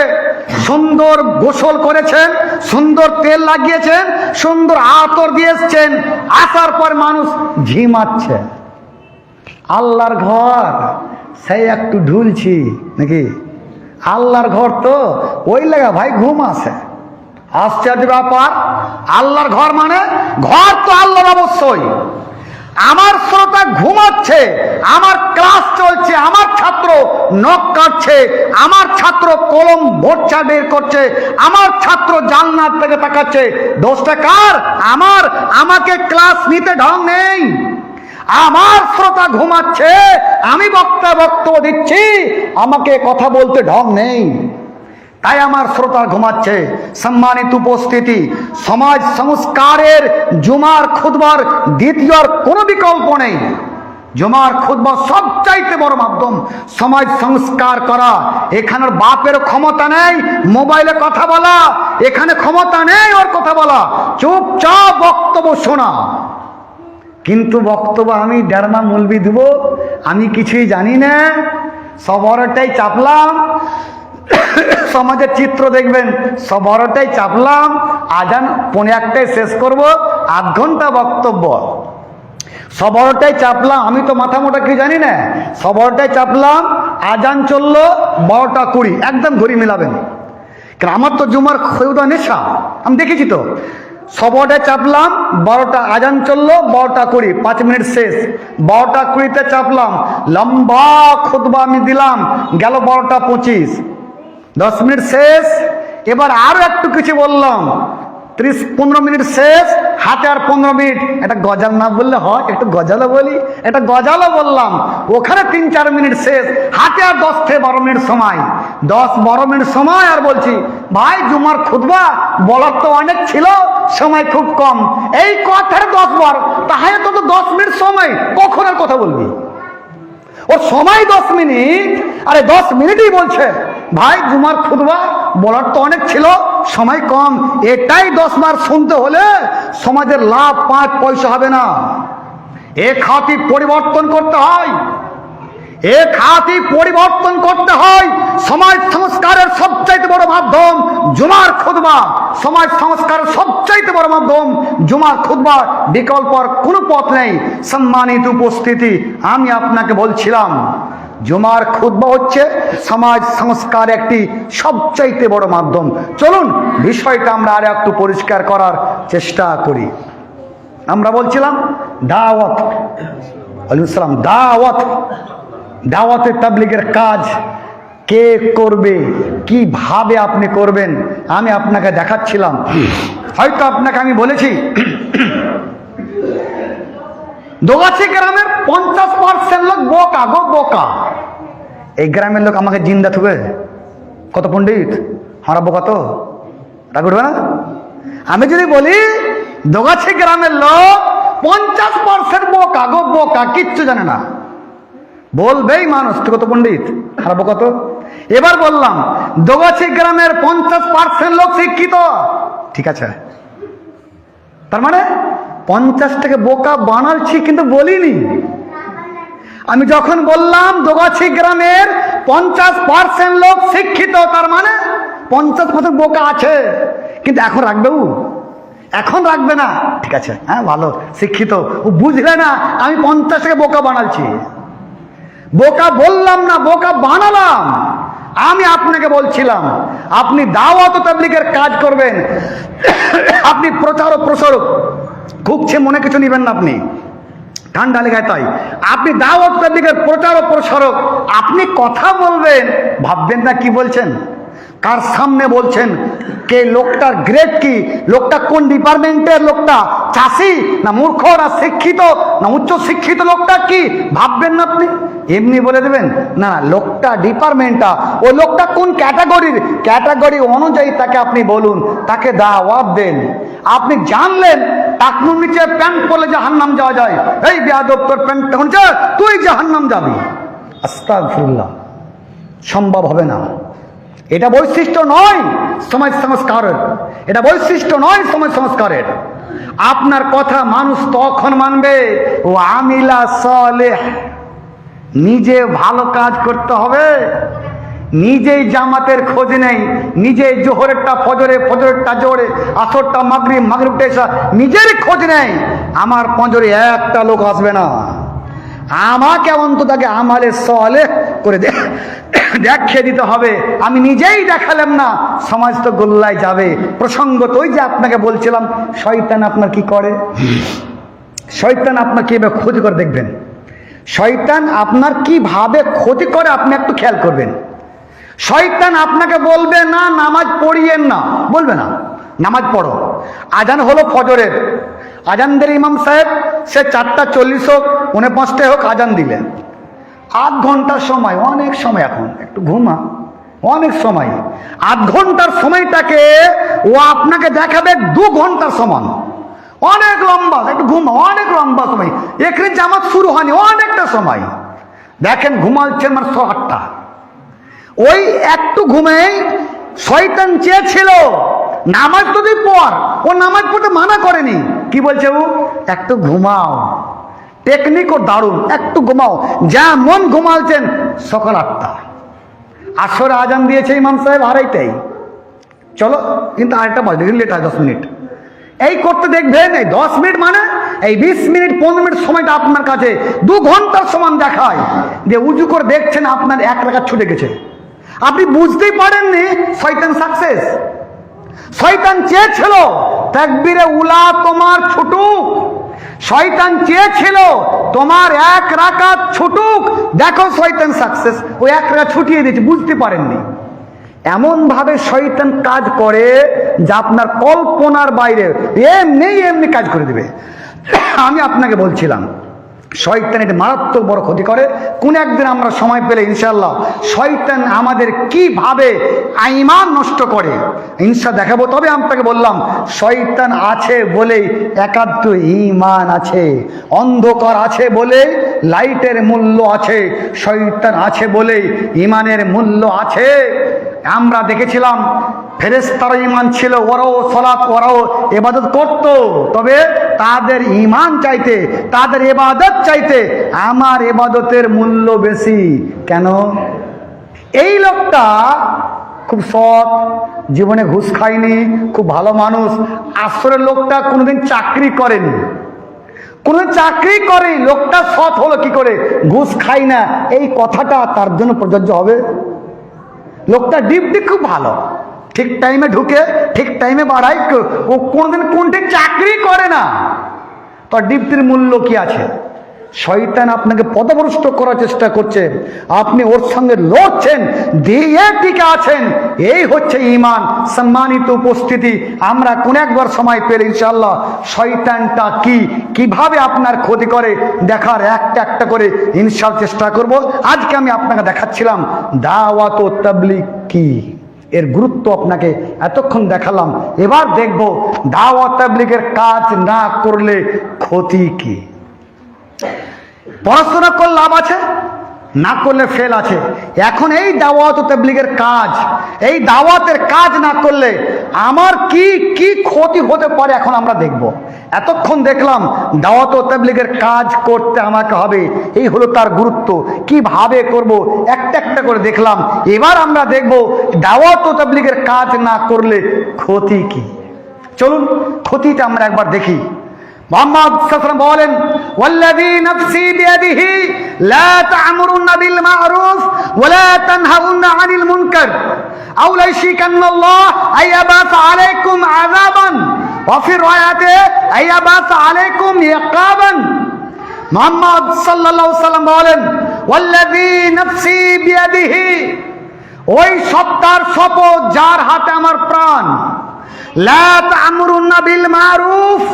সুন্দর গোসল করেছেন, সুন্দর তেল লাগিয়েছেন, সুন্দর আতর দিয়ে এসছেন, আসার পর মানুষ ঝিমাচ্ছে। আল্লাহর ঘর, সেই একটু ঢুলছি নাকি? আল্লাহর ঘর তো ওই লাগা ভাই ঘুম আসে। আশ্চর্য ব্যাপার, আল্লাহর ঘর মানে ঘর তো আল্লাহর অবশ্যই। আমার শ্রোতা ঘুমাচ্ছে, আমার ক্লাস চলছে, আমার ছাত্র নখ কাটছে, আমার ছাত্র কলম ভোটচা বের করছে, আমার ছাত্র জান্নাত থেকে তাকাচ্ছে। দোষটা কার? আমার। আমাকে ক্লাস নিতে ঢং নেই। আমার শ্রোতা ঘুমাচ্ছে, আমি বক্তা বক্তব্য দিচ্ছি, আমাকে কথা বলতে ঢং নেই। তাই আমার শ্রোতা ঘুমাচ্ছে। সম্মানিত উপস্থিতি, সমাজ সংস্কারের জুমার খুতবার দ্বিতীয় আর কোনো বিকল্প নেই। জুমার খুতবা সবচাইতে বড় মাধ্যম সমাজ সংস্কার করা। এখানের বাপের ক্ষমতা নেই মোবাইলে কথা বলা, এখানে ক্ষমতা নেই ওর কথা বলা, চুপচাপ বক্তব্য শোনা। কিন্তু বক্তব্য আমি ডেরমা মৌলবি দেব, আমি কিছুই জানি না, সবরটাই চাপলাম। সমাজের চিত্র দেখবেন, সবরটাই চাপলাম, আজান 1:45 শেষ করব, 8 ঘন্টা বক্তব্য। সবরটাই চাপলাম, আমি তো মাথা মোটা কি জানি না, সবরটাই চাপলাম, আজান চললো 12:20, একদম ঘড়ি মিলাবেন। কারণ আমার তো জুমার খুতবা নেশা, আমি দেখেছি তো। সবরটায় চাপলাম, 12টা, আজান চললো 12:20, 5 মিনিট শেষ। 12:20-তে চাপলাম, লম্বা খুতবা আমি দিলাম, গেল 12:25, 10 মিনিট শেষ। এবার আরো একটু কিছু বললাম, 30-15 মিনিট শেষ। হাতে আর 15 মিনিট। একটা গজাল না বললে হয়, একটু গজালও বলি, একটা গজালও বললাম, ওখানে 3-4 মিনিট শেষ। হাতে আর 10 থেকে 12 মিনিট সময়, 10-12 মিনিট সময়। আর বলছি ভাই জুমার খুতবা বলার তো অনেক ছিল, সময় খুব কম। এই কথার 10 বার, তাহলে তো 10 মিনিট সময়, কখন আর কথা বলবি? ওর সময় 10 মিনিট, আরে 10 মিনিটই বলছে ভাই জুমার খুতবা বলার তো অনেক ছিল, সময় কম। এটাই 10 বার শুনতে হলে সমাজের লাভ 5 পয়সা হবে না। এ খাতি পরিবর্তন করতে হয়, এ খাতি পরিবর্তন করতে হয়। সমাজ সংস্কারের সবচাইতে বড় মাধ্যম জুমার খুতবা। সমাজ সংস্কারের সবচাইতে বড় মাধ্যম জুমার খুতবা, বিকল্প আর কোনো পথ নেই। সম্মানিত উপস্থিতি, আমি আপনাকে বলছিলাম জুমার খুতবা হচ্ছে সমাজ সংস্কার একটি সবচাইতে বড় মাধ্যম। চলুন বিষয়টা আমরা আর একটু পরিষ্কার করার চেষ্টা করি। আমরা বলছিলাম দাওয়াত, ওয়ালাইকুম সালাম, দাওয়াত, দাওয়াতে তাবলীগের কাজ কে করবে, কিভাবে আপনি করবেন আমি আপনাকে দেখাচ্ছিলাম। হয়তো আপনাকে আমি বলেছি দোগাছি গ্রামের 50% লোক বোকা গো বোকা। এই গ্রামের লোক আমাকে জিন্দা থুবে, কত পণ্ডিত হারাবো, কত রাগ উঠবে না? আমি যদি বলি দোগাছি গ্রামের লোক 50% বোকা গো বোকা, কিচ্ছু জানে না, বলবেই মানুষ তুই কত পণ্ডিত হারাবো কত। এবার বললাম দোগাছি গ্রামের 50% লোক শিক্ষিত, ঠিক আছে, তার মানে 50টাকে বোকা বানাচ্ছি কিন্তু বলিনি। আমি যখন বললাম দোগাছি গ্রামের 50% লোক শিক্ষিত, তার মানে 50% বোকা আছে, কিন্তু এখন রাখবে, এখন রাখবে না, ঠিক আছে, হ্যাঁ ভালো শিক্ষিত, ও বুঝলে না আমি 50টাকে বোকা বানাচ্ছি। বোকা বললাম না, বোকা বানালাম। আমি আপনাকে বলছিলাম আপনি দাওয়াত ও তাবলীগের কাজ করবেন, আপনি প্রচার ও প্রসারক, খুবছে মনে কিছু নেবেন না, আপনি ঠান্ডা লেগায় তাই আপনি দাওয়াত তাবলীগের প্রচার ও প্রসারক, আপনি কথা বলবেন, ভাববেন না কি বলছেন, কার সামনে বলছেন, কে লোকটার গ্রেড কি, লোকটা কোন ডিপার্টমেন্টের, লোকটা চাষি না মূর্খ না শিক্ষিত না উচ্চ শিক্ষিত, লোকটা কি ভাববেন না আপনি, এমনি বলে দেবেন না লোকটা ডিপার্টমেন্টটা, ও লোকটা কোন ক্যাটাগরির, ক্যাটাগরি অনুযায়ী তাকে আপনি বলুন, তাকে দাওয়াত দেন। আপনি জানলেন টাকনুর নিচে প্যান্ট পরলে জাহান্নাম যাওয়া যায়, এই বেয়াদব তোর প্যান্ট তখন তুই জাহান্নাম যাবি, আস্তাগফিরুল্লাহ, সম্ভব হবে না। এটা বৈশিষ্ট্য নয় সমাজ সংস্কারের, এটা বৈশিষ্ট্য নয় সমাজ সংস্কারের। আপনার কথা মানুষ তখন মানবে ও আমিলা সালেহ, নিজে ভালো কাজ করতে হবে, নিজেই জামাতের খোঁজ নেই, নিজেই জোহরেরটা ফজরে, ফজরেরটা জোহরে, আসরটা মাগরিব, মাগরিবটা এসা, নিজের খোঁজ নেই। আমার পঞ্জরে একটা লোক আসবে না, আমাকে অন্তত আগে আমালে সালেহ করে দেখিয়ে দিতে হবে। আমি নিজেই দেখালাম না, সমাজ তো গোল্লায় যাবে। প্রসঙ্গত ওই যে আপনাকে বলছিলাম শয়তান আপনার কি করে, শয়তান আপনার কিভাবে ক্ষতি করে দেখবেন, শয়তান আপনার কিভাবে ক্ষতি করে আপনি একটু খেয়াল করবেন। শয়তান আপনাকে বলবে না নামাজ পড়িয়েন না, বলবে না নামাজ পড়ো, আজান হলো ফজরের, আজান দিলে ইমাম সাহেব সে 4:40 হোক 49 হোক আজান দিলেন, 8 ঘন্টার সময়, অনেক সময়, এখন একটু ঘুমা, অনেক সময়, 8 ঘন্টার সময়টাকে ও আপনাকে দেখাবে 2 ঘন্টার সমান, অনেক লম্বা, একটু ঘুমা, অনেক লম্বা সময়, এখানে জামাত শুরু হয়নি, অনেকটা সময় দেখেন ঘুমাচ্ছেন মানে 8টা। ওই একটু ঘুমেই শয়তান চেয়েছিল নামাজ তো তুই পড়, ও নামাজ পড়তে মানা করেনি, কি বলছে ও একটু ঘুমাও, টেকনিক ও দারুণ, একটু ঘুমাও, যা মন ঘুমালছেন। সকাল 8টা, আসরে আজান দিয়েছে ইমাম সাহেব 2:30, চলো কিন্তু আরেকটা বাজে লেট হয় 10 মিনিট, এই করতে দেখবেন এই 10 মিনিট মানে এই 20 মিনিট 15 মিনিট সময়টা আপনার কাছে 2 ঘন্টার সমান দেখায়। যে উজু করে দেখছেন আপনার 1 রাকাত ছুটে গেছে, আপনি বুঝতেই পারেননি, শয়তান সাকসেস। শয়তান চেয়েছিল তাকবীরে উলা তোমার ছুটুক, শয়তান চেয়েছিল তোমার 1 রাকাত ছুটুক, দেখো শয়তান সাকসেস, ওই 1 রাকাত ছুটিয়ে দিয়েছে, বুঝতে পারেননি। এমনভাবে শয়তান কাজ করে যা আপনার কল্পনার বাইরে, এমনি কাজ করে দিবে। আমি আপনাকে বলছিলাম শয়তান এটা মারাত্মক বড় ক্ষতি করে। কোন একদিন আমরা সময় পেলে ইনশাআল্লাহ শয়তান আমাদের কিভাবে ঈমান নষ্ট করে দেখাবো। তবে আপনাকে বললাম শয়তান আছে বলেই একান্ত ঈমান আছে, অন্ধকার আছে বলে লাইটের মূল্য আছে, শয়তান আছে বলে ঈমানের মূল্য আছে। আমরা দেখেছিলাম ফেরেশতার ঈমান ছিল, ওরাও সালাত ওরাও ইবাদত করত, তবে তাদের ঈমান চাইতে, তাদের ইবাদত চাইতে আমার ইবাদতের মূল্য বেশি। কেন? এই লোকটা খুব সৎ, জীবনে ঘুষ খায়নি, খুব ভালো মানুষ, আসলে লোকটা কোনোদিন চাকরি করেনি, কোনোদিন চাকরি করে, লোকটা সৎ হলো কি করে? ঘুষ খাই না, এই কথাটা তার জন্য প্রযোজ্য হবে? লোকটা ডিপটি খুব ভালো, ঠিক টাইমে ঢুকে ঠিক টাইমে বাড়ায়, ও কোনোদিন কোনটি চাকরি করে না, তো ডিপটির মূল্য কি আছে? শয়তান আপনাকে পদভ্রষ্ট করার চেষ্টা করছে, আপনি ওর সঙ্গে লড়ছেন, দিয়ে টিকে আছেন, এই হচ্ছে ঈমান। সম্মানিত উপস্থিতি, আমরা কোন একবার সময় পেলে ইনশাআল্লাহ শয়তানটা কিভাবে আপনার ক্ষতি করে দেখার একটা একটা করে ইনশাআল্লাহ চেষ্টা করব। আজকে আমি আপনাকে দেখাচ্ছিলাম দাওয়াত ও তাবলীগ কি, এর গুরুত্ব আপনাকে এতক্ষণ দেখালাম। এবার দেখব দাওয়াত তাবলীগের কাজ না করলে ক্ষতি কি। পড়াশোনা করলে লাভ আছে, না করলে ফেল আছে। এখন এই দাওয়াত ও তাবলীগের কাজ, এই দাওয়াতের কাজ না করলে আমার কি কি ক্ষতি হতে পারে এখন আমরা দেখব। এতক্ষণ দেখলাম দাওয়াত ও তাবলীগের কাজ করতে আমাকে হবে, এই হলো তার গুরুত্ব, কিভাবে করব একটা একটা করে দেখলাম। এবার আমরা দেখব দাওয়াত ও তাবলীগের কাজ না করলে ক্ষতি কি। চলুন ক্ষতিটা আমরা একবার দেখি। মুহাম্মদ সাল্লাল্লাহু আলাইহি ওয়াসাল্লাম বলেন, ওয়াল্লাযী নাফসি বিয়াদিহি লা তা'মুরুনা বিল মা'রুফ ওয়া লা তানহাউনা আনিল মুনকার আও লা ইয়াশিকান্নাল্লাহ আইয়াবাস আলাইকুম আযাবান ওয়া ফি রায়াতে আইয়াবাস আলাইকুম ইকাবান। মুহাম্মদ সাল্লাল্লাহু আলাইহি ওয়াসাল্লাম বলেন, ওয়াল্লাযী নাফসি বিয়াদিহি, ওই সত্তার শপথ যার হাতে আমার প্রাণ, লা তা'মুরুনা বিল মা'রুফ,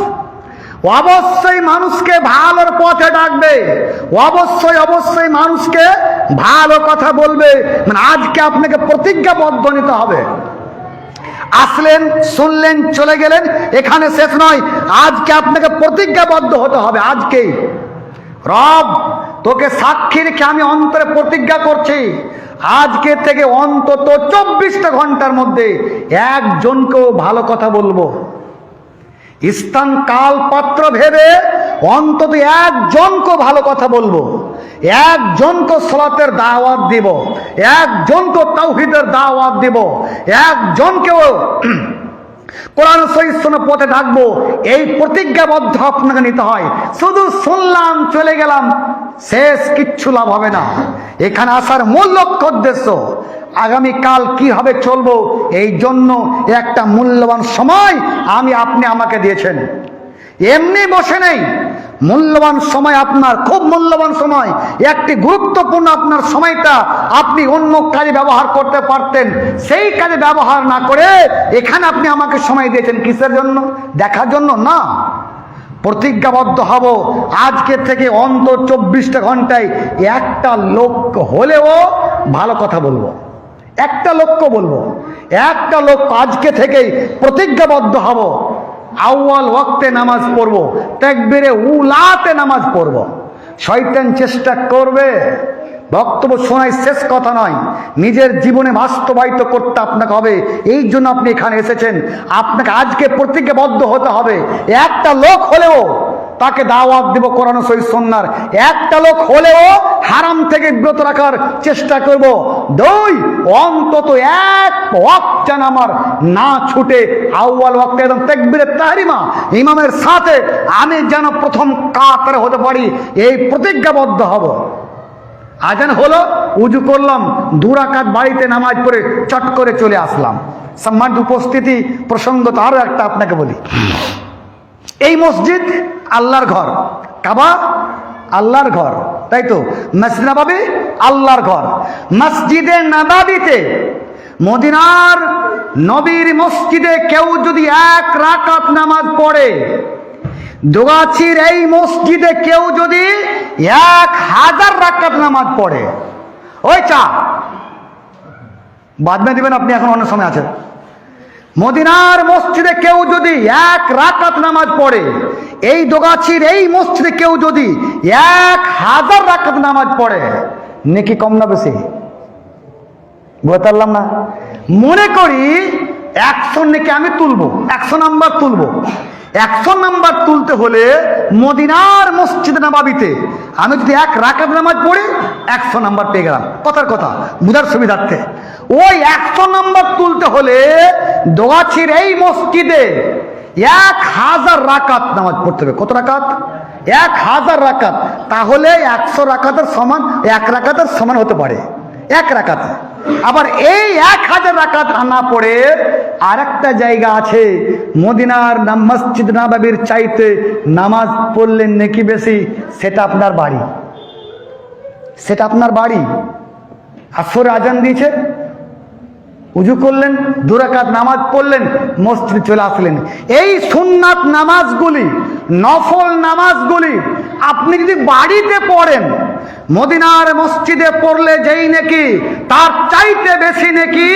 অবশ্যই মানুষকে ভালোর পথে ডাকবে, অবশ্যই মানুষকে ভালো কথা বলবে। মানে আজকে আপনাকে প্রতিজ্ঞাবদ্ধ নিতে হবে। আসলেন, শুনলেন, চলে গেলেন, এখানে শেষ নয়, আজকে আপনাকে প্রতিজ্ঞাবদ্ধ হতে হবে। আজকেই রব তোকে সাক্ষী রেখে আমি অন্তরে প্রতিজ্ঞা করছি, আজকে থেকে অন্তত 24টা ঘন্টার মধ্যে একজনকেও ভালো কথা বলবো। স্থান কাল পাত্র ভেবে অন্তত একজনকে ভালো কথা বলবো, একজনকে সালাতের দাওয়াত দিব, একজনকে তাওহীদের দাওয়াত দিব, একজনকেও কোরআন সহিহ সুন্নাহ পথে ডাকবো। এই প্রতিজ্ঞাবদ্ধ আপনাকে নিতে হয়। শুধু শুনলাম চলে গেলাম, শেষ কিচ্ছু লাভ হবে না। এখানে আসার মূল লক্ষ্য উদ্দেশ্য আগামীকাল কিভাবে চলবো, এই জন্য একটা মূল্যবান সময় আপনি আমাকে দিয়েছেন। এমনি বসে নেই, মূল্যবান সময় আপনার, খুব মূল্যবান সময়, একটি গুরুত্বপূর্ণ আপনার সময়টা আপনি অন্য কাজে ব্যবহার করতে পারতেন, সেই কাজে ব্যবহার না করে এখানে আপনি আমাকে সময় দিয়েছেন কিসের জন্য? দেখার জন্য না। প্রতিজ্ঞাবদ্ধ হব আজকে থেকে অন্তত 24টা ঘন্টায় একটা লোক হলেও ভালো কথা বলবো, একটা লক্ষ্য বলবো, একটা লক্ষ্য আজকে থেকেই প্রতিজ্ঞাবদ্ধ হব। আউয়াল ওয়াক্তে নামাজ পড়বো, তাকবীরে উলাতে নামাজ পড়বো। শয়তান চেষ্টা করবে, বক্তব্য শোনাই শেষ কথা নয়, নিজের জীবনে বাস্তবায়িত করতে আপনাকে হবে। এই জন্য আপনি এখানে এসেছেন, আপনাকে আজকে প্রতিজ্ঞাবদ্ধ হতে হবে। একটা লোক হলেও তাকে দাওয়াত দিব কোরআন ও সহিহ সুন্নাহর, একটা লোক হলেও হারাম থেকে বিরত রাখার চেষ্টা করব। দুই, অন্তত এক ওয়াক্ত যেন আমার না ছুটে, আউয়াল ওয়াক্তে একদম তাকবীরে তাহরিমা ইমামের সাথে আমি যেন প্রথম কাতারে হতে পারি, এই প্রতিজ্ঞাবদ্ধ হব। আজান হলো, উজু করলাম, 2 রাকাত বাড়িতে নামাজ পড়ে চট করে চলে আসলাম। সম্মানিত উপস্থিতি, প্রসঙ্গত আরো একটা আপনাকে বলি, এই মসজিদ আল্লাহর ঘর, কাবা আল্লাহর ঘর, তাই তো? মসজিদ নববী আল্লাহর ঘর। মসজিদে নববীতে মদিনার নবীর মসজিদে কেউ যদি 1 রাকাত নামাজ পড়ে, দোগাছির এই মসজিদে কেউ যদি 1000 রাকাত নামাজ পড়ে, ওই চা বাদ মে দিবেন আপনি, এখন অনেক সময় আছে। মদিনার মসজিদে কেউ যদি 1 রাকাত নামাজ পড়ে, এই দোগাছির এই মসজিদে কেউ যদি 1000 রাকাত নামাজ পড়ে, নেকি কম না বেশি? বলতাম না, মনে করি 100 নেকি আমি তুলবো, 100 নাম্বার তুলবো। 100 নাম্বার তুলতে হলে মদিনার মসজিদ নববীতে আমি যদি 1 রাকাত নামাজ পড়ি 100 নাম্বার পেয়ে গেলাম। কথার কথা বুঝার সুবিধার্থে, ওই 100 নাম্বার তুলতে হলে দোগাছির এই মসজিদে 1000 রাকাত নামাজ পড়তে হবে। কত রাকাত? 1000 রাকাত। তাহলে 100 রাকাতের সমান 1 রাকাতের সমান হতে পারে 1 রাকাত। আবার এই 1000 রাকাত না পড়ে আরেকটা জায়গা আছে, মদিনার মসজিদ নববীর চাইতে নামাজ পড়লেন নাকি বেশি, সেটা আপনার বাড়ি, সেটা আপনার বাড়ি। আসর আজান দিয়েছে, উজু করলেন, 2 রাকাত নামাজ পড়লেন, মসজিদে চলে আসলেন। এই সুন্নাত নামাজগুলি, নফল নামাজগুলি আপনি যদি বাড়িতে পড়েন, মদিনার মসজিদে পড়লে যেই নাকি তার চাইতে বেশি নাকি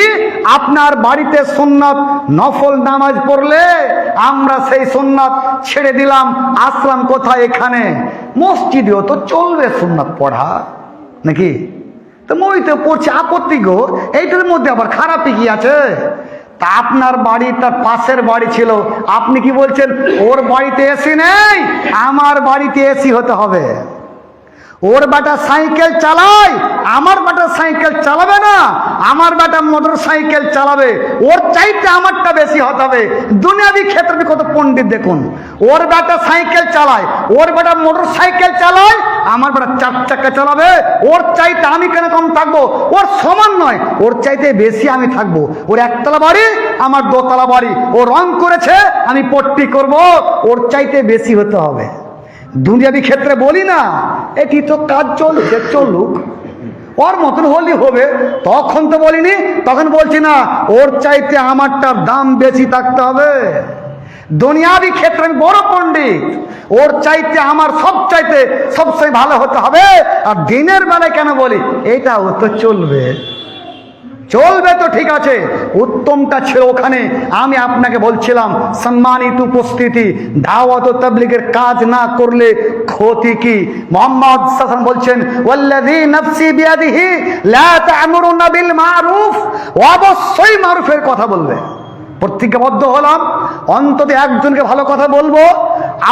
আপনার বাড়িতে সুন্নাত নফল নামাজ পড়লে। আমরা সেই সুন্নাত ছেড়ে দিলাম, আসলাম কোথায়? এখানে মসজিদেও তো চলবে সুন্নাত পড়া নাকি? তো মই তো পড়ছে, আপত্তি গো, এইটার মধ্যে আবার খারাপই কি আছে? তা আপনার বাড়ি তার পাশের বাড়ি ছিল, আপনি কি বলছেন ওর বাড়িতে এসি নেই, আমার বাড়িতে এসি হতে হবে? ওর বেটা সাইকেল চালায়, আমার বেটা সাইকেল চালাবে না, আমার বেটা মোটর সাইকেল চালাবে, ওর চাইতে আমারটা বেশি হতে হবে। দুনিয়াবি ক্ষেত্রে কত পণ্ডিত দেখুন, ওর বেটা সাইকেল চালায়, ওর বেটা মোটর সাইকেল চালায়, আমার বেটা 4 চাকা চালাবে, ওর চাইতে আমি কেন কম থাকবো? ওর সমান নয়, ওর চাইতে বেশি আমি থাকবো। ওর 1 তলা বাড়ি, আমার 2 তলা বাড়ি, ও রং করেছে, আমি পট্টি করব, ওর চাইতে বেশি হতে হবে। দুনিয়াবি ক্ষেত্রে বলি না, এটি তো কাজ চলছে, চলুক, ওর মতন হলি হবে। তখন তো বলিনি, তখন বলছি না ওর চাইতে আমারটার দাম বেশি থাকতে হবে। দুনিয়াবি ক্ষেত্রে আমি বড় পণ্ডিত, ওর চাইতে আমার সব চাইতে সবসময় ভালো হতে হবে। আর দিনের বেলায় কেন বলি, এইটাও তো চলবে, চলবে তো ঠিক আছে, উত্তমটা ছিল ওখানে। আমি আপনাকে বলছিলাম সম্মানিত উপস্থিতি, দাওয়াত ও তাবলীগের কাজ না করলে ক্ষতি কি? মুহাম্মদ সাল্লাল্লাহু আলাইহি ওয়াসাল্লাম বলছেন, ওয়াল্লাযী নাফসি বিয়াদিহি লা তা'মুরুনা বিল মারুফ, অবশ্যই মারুফের কথা বলবে। প্রতিজ্ঞাবদ্ধ হলাম অন্তত একজনকে ভালো কথা বলবো,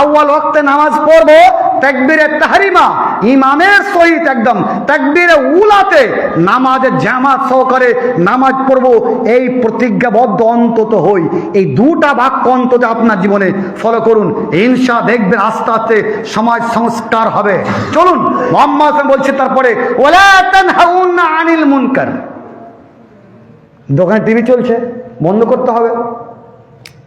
আউয়াল ওয়াক্তে নামাজ পড়বো, তাকবীরে তাহরিমা ইমামের সহিত একদম তাকবীরে উলাতে নামাজে জামাত সহকারে নামাজ পড়বো, এই প্রতিজ্ঞাবদ্ধ অন্তত হই। এই 2টা বাক্য অন্তত আপনার জীবনে ফলো করুন, ইনশা দেখবেন আস্তে আস্তে সমাজ সংস্কার হবে। চলুন, মুহাম্মদ বলছে তারপরে ওয়ালা তানহাউনা আনিল মুনকার। দোকানে টিভি চলছে, বন্ধ করতে হবে।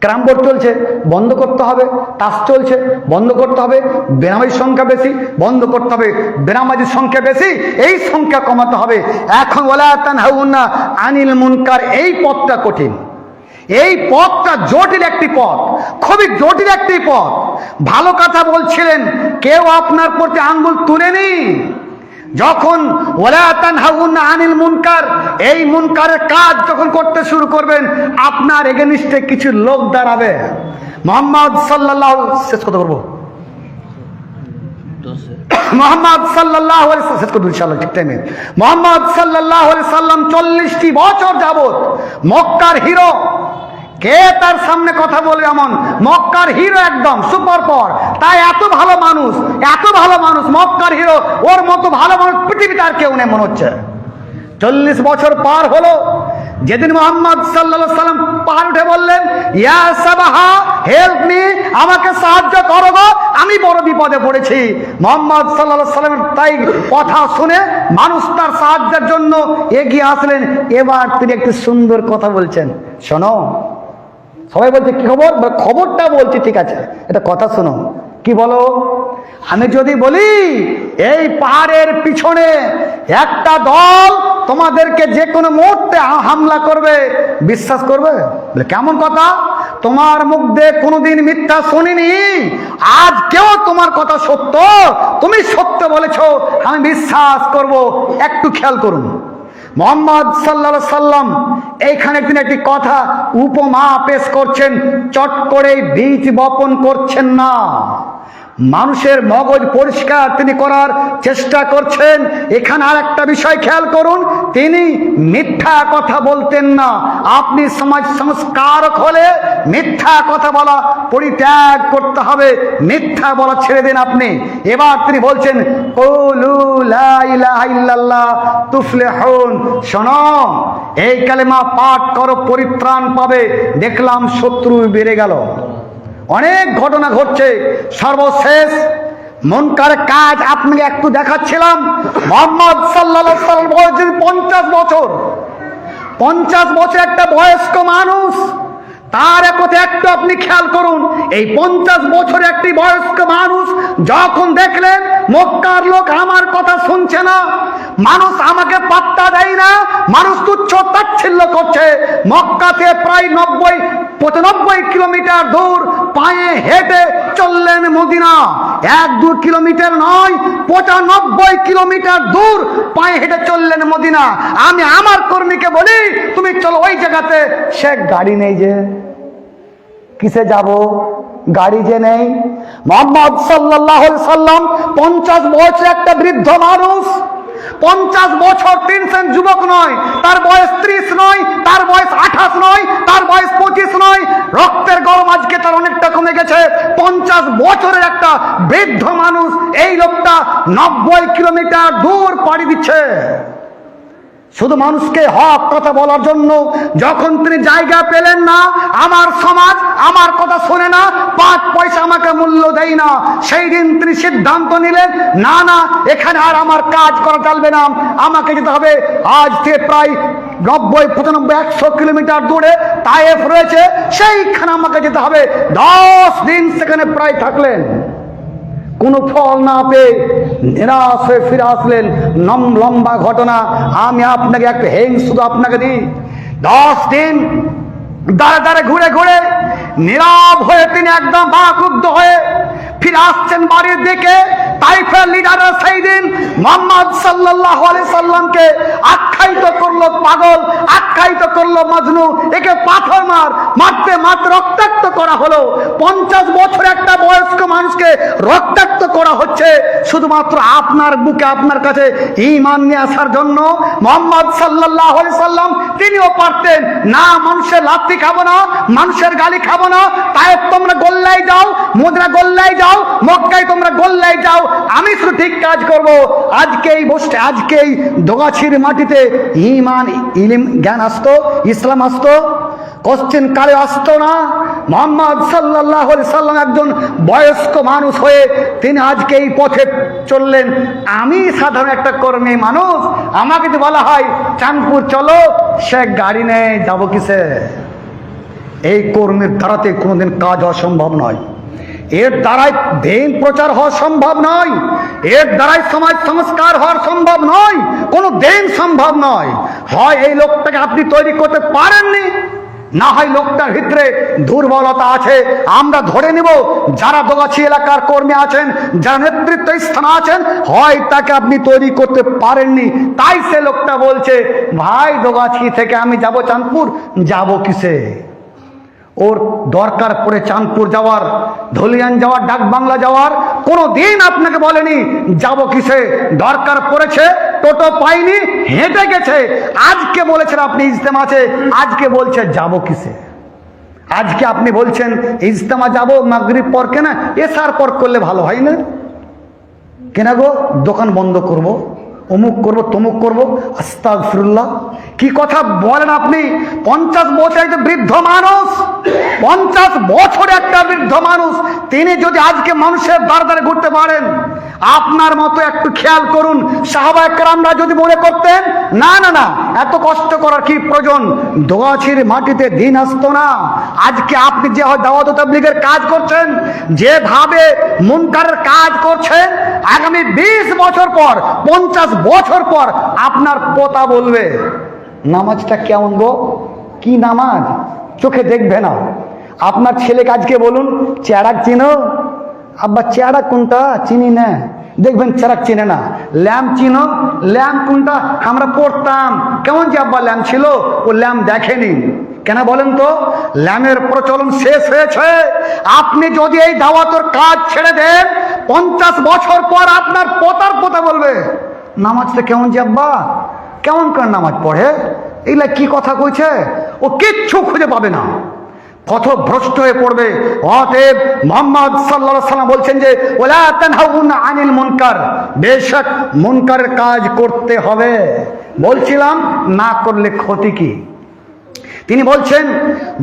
ক্যারাম বোর্ড চলছে, বন্ধ করতে হবে। তাস চলছে, বন্ধ করতে হবে। বেনামাজির সংখ্যা বেশি, বন্ধ করতে হবে। বেনামাজির সংখ্যা বেশি, এই সংখ্যা কমাতে হবে। এখন ওয়ালা তানহাউনা আনিল মুনকার, এই পথটা কঠিন, এই পথটা জটিল একটি পথ, খুবই জটিল একটি পথ। ভালো কথা বলছিলেন, কেউ আপনার প্রতি আঙ্গুল তুলেনি। যখন ওয়ালা তানহাউনা আনিল মুনকার, এই মুনকারের কাজ যখন করতে শুরু করবেন, আপনার এগেনিস্টে কিছু লোক দাঁড়াবে। মুহাম্মদ সাল্লাল্লাহু, শেষ কথা বলবো, মুহাম্মদ সাল্লাল্লাহু আলাইহি ওয়াসাল্লাম, শেষ করব ইনশাআল্লাহ ঠিক টাইমে। মুহাম্মদ সাল্লাল্লাহু আলাইহি সাল্লাম 40টি বছর যাবত মক্কার হিরো। কে তার সামনে কথা বলবে এমন? মক্কার হিরো, একদম সুপার পাওয়ার। তাই এত ভালো মানুষ, এত ভালো মানুষ, মক্কার হিরো, ওর মতো ভালো মানুষ পৃথিবীতে আর কেউ নেই মনে হচ্ছে। 40 বছর পার হলো, যেদিন মুহাম্মদ সাল্লাল্লাহু আলাইহি সাল্লাম পাহাড় উঠে বললেন, ইয়া সাবাহা হেল্প মি, আমাকে সাহায্য করো গো, আমি বড় বিপদে পড়েছি। মুহাম্মদ সাল্লাল্লাহু আলাইহি সাল্লামের তাই কথা শুনে মানুষ তার সাহায্যের জন্য এগিয়ে আসলেন। এবার তিনি একটি সুন্দর কথা বলছেন, শোনো। সবাই বলছে কি খবর? খবরটা বলছি, ঠিক আছে, এটা কথা শোনো। কি বলো? আমি যদি বলি এই পাহাড়ের পিছনে একটা দল তোমাদেরকে যে কোনো মুহূর্তে হামলা করবে, বিশ্বাস করবে? বলে কেমন কথা, তোমার মুখ দিয়ে কোনোদিন মিথ্যা শুনিনি, আজকেও তোমার কথা সত্য, তুমি সত্য বলেছো, আমি বিশ্বাস করব। একটু খেয়াল করুন, মুহাম্মদ সাল্লাল্লাহু আলাইহি সাল্লাম এইখানে তিনি একটি কথা উপমা পেশ করছেন, চট করে বীজ বপন করছেন না, মানুষের মগজ পরিষ্কার তিনি করার চেষ্টা করছেন। এখানে আর একটা বিষয় খেয়াল করুন, তিনি মিথ্যা কথা বলতেন না। আপনি সমাজ সংস্কারক হলে মিথ্যা কথা বলা পরিত্যাগ করতে হবে, মিথ্যা বলা ছেড়ে দিন আপনি। এবার তিনি বলছেন কুলু লা ইলাহা ইল্লাল্লাহ তুফলিহুন, শোনো এই কালেমা পাঠ করো, পরিত্রাণ পাবে। দেখলাম শত্রু বেড়ে গেল, অনেক ঘটনা ঘটছে। সর্বশেষ মুনকার কাজ আপনাকে একটু দেখাচ্ছিলাম। মুহাম্মদ সাল্লাল্লাহু আলাইহি ওয়াসাল্লাম বয়স 50 বছর, 50 বছর একটা বয়স্ক মানুষ, তার একথা একটু আপনি খেয়াল করুন। এই 50 বছর একটি বয়স্ক মানুষ যখন দেখলেন মক্কার লোক আমার কথা শুনছে না, মানুষ আমাকে পাত্তা দেয় না, মানুষ তুচ্ছ তাচ্ছিল্য করছে, মক্কাতে প্রায় 95 কিলোমিটার দূর পায়ে হেঁটে চললেন মদিনা। 1-2 কিলোমিটার নয়, 95 কিলোমিটার দূর পায়ে হেঁটে চললেন মদিনা। আমি আমার কর্মীকে বলি তুমি চলো ওই জায়গাতে, সে গাড়ি নেই, যে কিসে যাব, গাড়ি যে নেই। মুহাম্মদ সাল্লাল্লাহু আলাইহি সাল্লাম 50 বছর একটা বৃদ্ধ মানুষ, 50 বছর তিনজন যুবক নয়, তার বয়স 30 নয়, তার বয়স 28 নয়, তার বয়স 25 নয়, রক্তের গরম আজকে তার অনেকটা কমে গেছে। 50 বছরের একটা বৃদ্ধ মানুষ, এই লোকটা 90 কিলোমিটার দূর পাড়ি দিচ্ছে শুধু মানুষকে হক কথা বলার জন্য। যখন তিনি জায়গা পেলেন না, আমার সমাজ আমার কথা শোনে না, 5 পয়সা আমাকে মূল্য দেয় না, সেই দিন তিনি সিদ্ধান্ত নিলেন না না, এখানে আর আমার কাজ করা চলবে না, আমাকে যেতে হবে। আজ থেকে প্রায় 90-95-100 কিলোমিটার দূরে তায়েফ রয়েছে, সেইখানে আমাকে যেতে হবে। 10 দিন সেখানে প্রায় থাকলেন, কোনো ফল না পেয়ে নিরাশ হয়ে ফিরে আসলেন। লম্বা ঘটনা, আমি আপনাকে একটা শুধু আপনাকে দিই। 10 দিন দাঁড়ে দাঁড়ে ঘুরে ঘুরে নীরব হয়ে তিনি একদম বাকরুদ্ধ হয়ে ফিরে আসছেন বাড়ির দিকে। তাইফের লিডাররা সেই দিন মুহাম্মদ সাল্লাল্লাহু আলাইহি সাল্লামকে আখ্যায়িত করলো পাগল, আখ্যায়িত করলো মজনু, একে পাথর মারতে মারতে রক্তাক্ত করা হলো। 50 বছর একটা বয়স্ক মানুষকে রক্তাক্ত করা হচ্ছে শুধুমাত্র আপনার বুকে, আপনার কাছে ঈমান নিয়ে আসার জন্য। মুহাম্মদ সাল্লাল্লাহু আলাইহি সাল্লাম তিনিও পারতেন না, মানুষের লাথি খাবো না, মানুষের গালি খাবো না, তায়েফ তোমরা গোল্লায় যাও, মদিনা গোল্লায় যাও, মক্কায় তোমরা গোল্লায় যাও, আমি শুধু ঠিক কাজ করব। আজকেই দোগাছির মাটিতে ঈমান, ইলম, জ্ঞান আসতো, ইসলাম আসতো, কোশ্চেন কালে আসতো না। মুহাম্মদ সাল্লাল্লাহু আলাইহি সাল্লাম একজন বয়স্ক মানুষ হয়ে তিনি আজকে এই পথে চললেন। আমি সাধারণ একটা কর্মী মানুষ, আমাকে যদি বলা হয় চাঁদপুর চলো, সে গাড়ি নেই, যাবো কিসে? এই কর্মীর দ্বারাতে কোনোদিন কাজ হওয়া সম্ভব নয়, এর দ্বারাই দিন প্রচার হওয়া সম্ভব নয়, এর দ্বারাই সমাজ সংস্কার হওয়া সম্ভব নয়, কোনো দিন সম্ভব নয়। হয় এই লোকটাকে আপনি তৈরি করতে পারেননি, না হয় লোকটার ভিতরে দুর্বলতা আছে। আমরা ধরে নিব যারা দোগাছি এলাকার কর্মী আছেন, যারা নেতৃত্ব স্থানে আছেন, হয় তাকে আপনি তৈরি করতে পারেননি, তাই সে লোকটা বলছে ভাই দোগাছি থেকে আমি যাব চাঁদপুর, যাব কিসে? ওর দরকার পড়ে চাঁদপুর যাওয়ার, ধলিয়ান যাওয়ার, ডাক বাংলা যাওয়ার, কোনো দিন আপনাকে বলেনি যাব কিসে। দরকার পড়েছে, টোটো পাইনি, হেঁটে গেছে। আজকে বলেছেন আপনি ইজতেমা আছে, আজকে বলছে যাব কিসে। আজকে আপনি বলছেন ইজতেমা যাব মাগরিব পর, কেনা এসার পর করলে ভালো হয় না? কেনা গো দোকান বন্ধ করব, অমুক করব, তমুক করব, আস্তাগফিরুল্লাহ। কি কথা বলেন আপনি? 50 বছর একটা বৃদ্ধ মানুষ, 50 বছর একটা বৃদ্ধ মানুষ, তিনি যদি আজকে মানুষের দ্বারে দ্বারে ঘুরতে পারেন, আপনার মতো একটু খেয়াল করুন, সাহাবায়ে কেরামরা যদি মনে করতেন না না না এত কষ্ট করার কি প্রয়োজন, দোগাছির মাটিতে দিন আসতো না। আজকে আপনি যে দাওয়াত তাবলীগের কাজ করছেন, যেভাবে মুনকারের কাজ করছেন, আগামী 20 বছর পর 50 বছর পর আপনার পোতা বলবে নামাজটা কেমন গো, কি নামাজ, চোখে দেখবে না। আপনার ছেলেকে আজকে বলুন চেরাক চিনো, আব্বা চেরাক কোনটা, চিনি না, দেখবেন চেরাক চিনে না। ল্যাম্প চিনো, ল্যাম্প কোনটা, আমরা পড়তাম, কেমন যে আব্বা ল্যাম্প ছিল, ও ল্যাম্প দেখেনি। কেন বলেন তো? ল্যাম্পের প্রচলন শেষ হয়েছে। আপনি যদি এই দাওয়াতের কাজ ছেড়ে দেন, 50 বছর পর আপনার পোতার পোতা বলবে নামাজটা কেমন যে আব্বা, কেমন করে নামাজ পড়ে, এগুলা কি কথা কইছে, ও কিচ্ছু খুঁজে পাবে না, পথভ্রষ্ট হয়ে পড়বে। অতএব মুহাম্মদ সাল্লাল্লাহু আলাইহি ওয়াসাল্লাম বলছেন যে ওয়ালা তানহাউনা আনিল মুনকার, বেশক মুনকারের কাজ করতে হবে। বলছিলাম না করলে ক্ষতি কি? তিনি বলছেন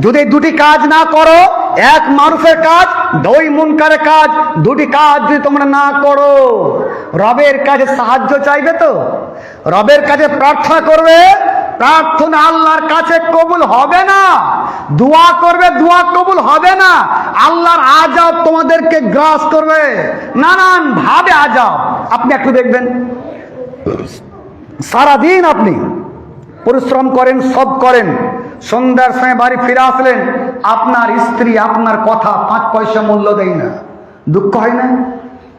যদি দুটি কাজ না করো, এক মারুফের কাজ, দুই মুনকারের কাজ, দুটি কাজ যদি তোমরা না করো, রবের কাছে সাহায্য চাইবে তো, রবের কাছে প্রার্থনা করবে, প্রার্থনা আল্লাহর কাছে কবুল হবে না। দোয়া করবে, দোয়া কবুল হবে না। আল্লাহর আযাব তোমাদেরকে গ্রাস করবে, নানান ভাবে আযাব। আপনি একটু দেখবেন, সারাদিন আপনি পরিশ্রম করেন, সব করেন, সন্ধ্যার সময় বাড়ি ফিরে আসলেন, আপনার স্ত্রী আপনার কথা 5 পয়সা মূল্য দেয় না। দুঃখ হয় না?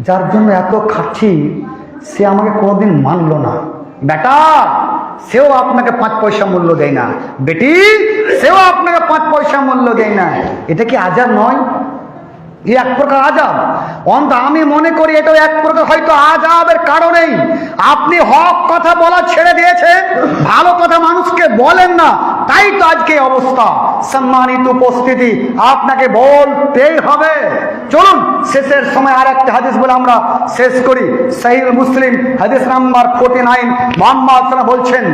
যার জন্য এত খাচ্ছি সে আমাকে কোনোদিন মানলো না। বেটা, সেও আপনাকে 5 পয়সা মূল্য দেয় না। বেটি, সেও আপনাকে 5 পয়সা মূল্য দেয় না। এটা কি আযাব নয়? এই এক প্রকার আযাব। আমি মনে করি এটাও এক প্রকার হয়তো আযাবের কারণেই আপনি হক কথা বলা ছেড়ে দিয়েছেন, ভালো কথা মানুষকে বলেন না, তাই তো আজকে অবস্থা। সম্মানিত উপস্থিতি, আপনাকে বলতেই হবে। চলুন শেষের সময় আর একটা হাদিস বলে আমরা শেষ করি। সহিহ মুসলিম হাদিস নাম্বার 49, মুহাম্মদ সাল্লাল্লাহু আলাইহি ওয়াসাল্লাম বলছেন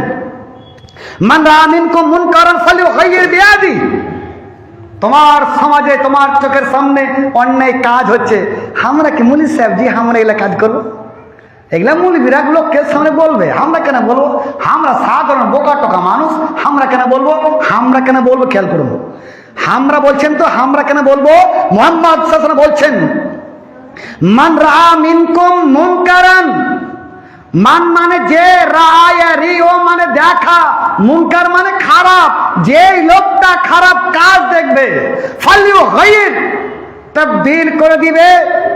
মান রাআ মিনকুম মুনকারান ফালিয়ুগাইয়ির বিয়াদি। তোমার সমাজে তোমার চোখের সামনে অন্যায় কাজ হচ্ছে, আমরা কি মুলি সাহেব জি আমরা এগুলা কাজ করবো? এগুলা মুলি বিরাট লোকের সামনে বলবে, আমরা কেন বলবো? আমরা সাধারণ বোকা টোকা মানুষ, আমরা কেন বলবো? আমরা কেন বলবো? খেয়াল করবো, আমরা বলছেন তো, আমরা কেন বলবো? মুহাম্মদ সাল্লাল্লাহু আলাইহি ওয়াসাল্লাম বলছেন মান রাআ মিনকুম মুনকারান, মান মানে যে, রায়া রিও মানে দেখা, মুনকার মানে খারাপ, যেই লোকটা খারাপ কাজ দেখবে, ফালিয়ুগাইয়ির তাবদীল করে দিবে,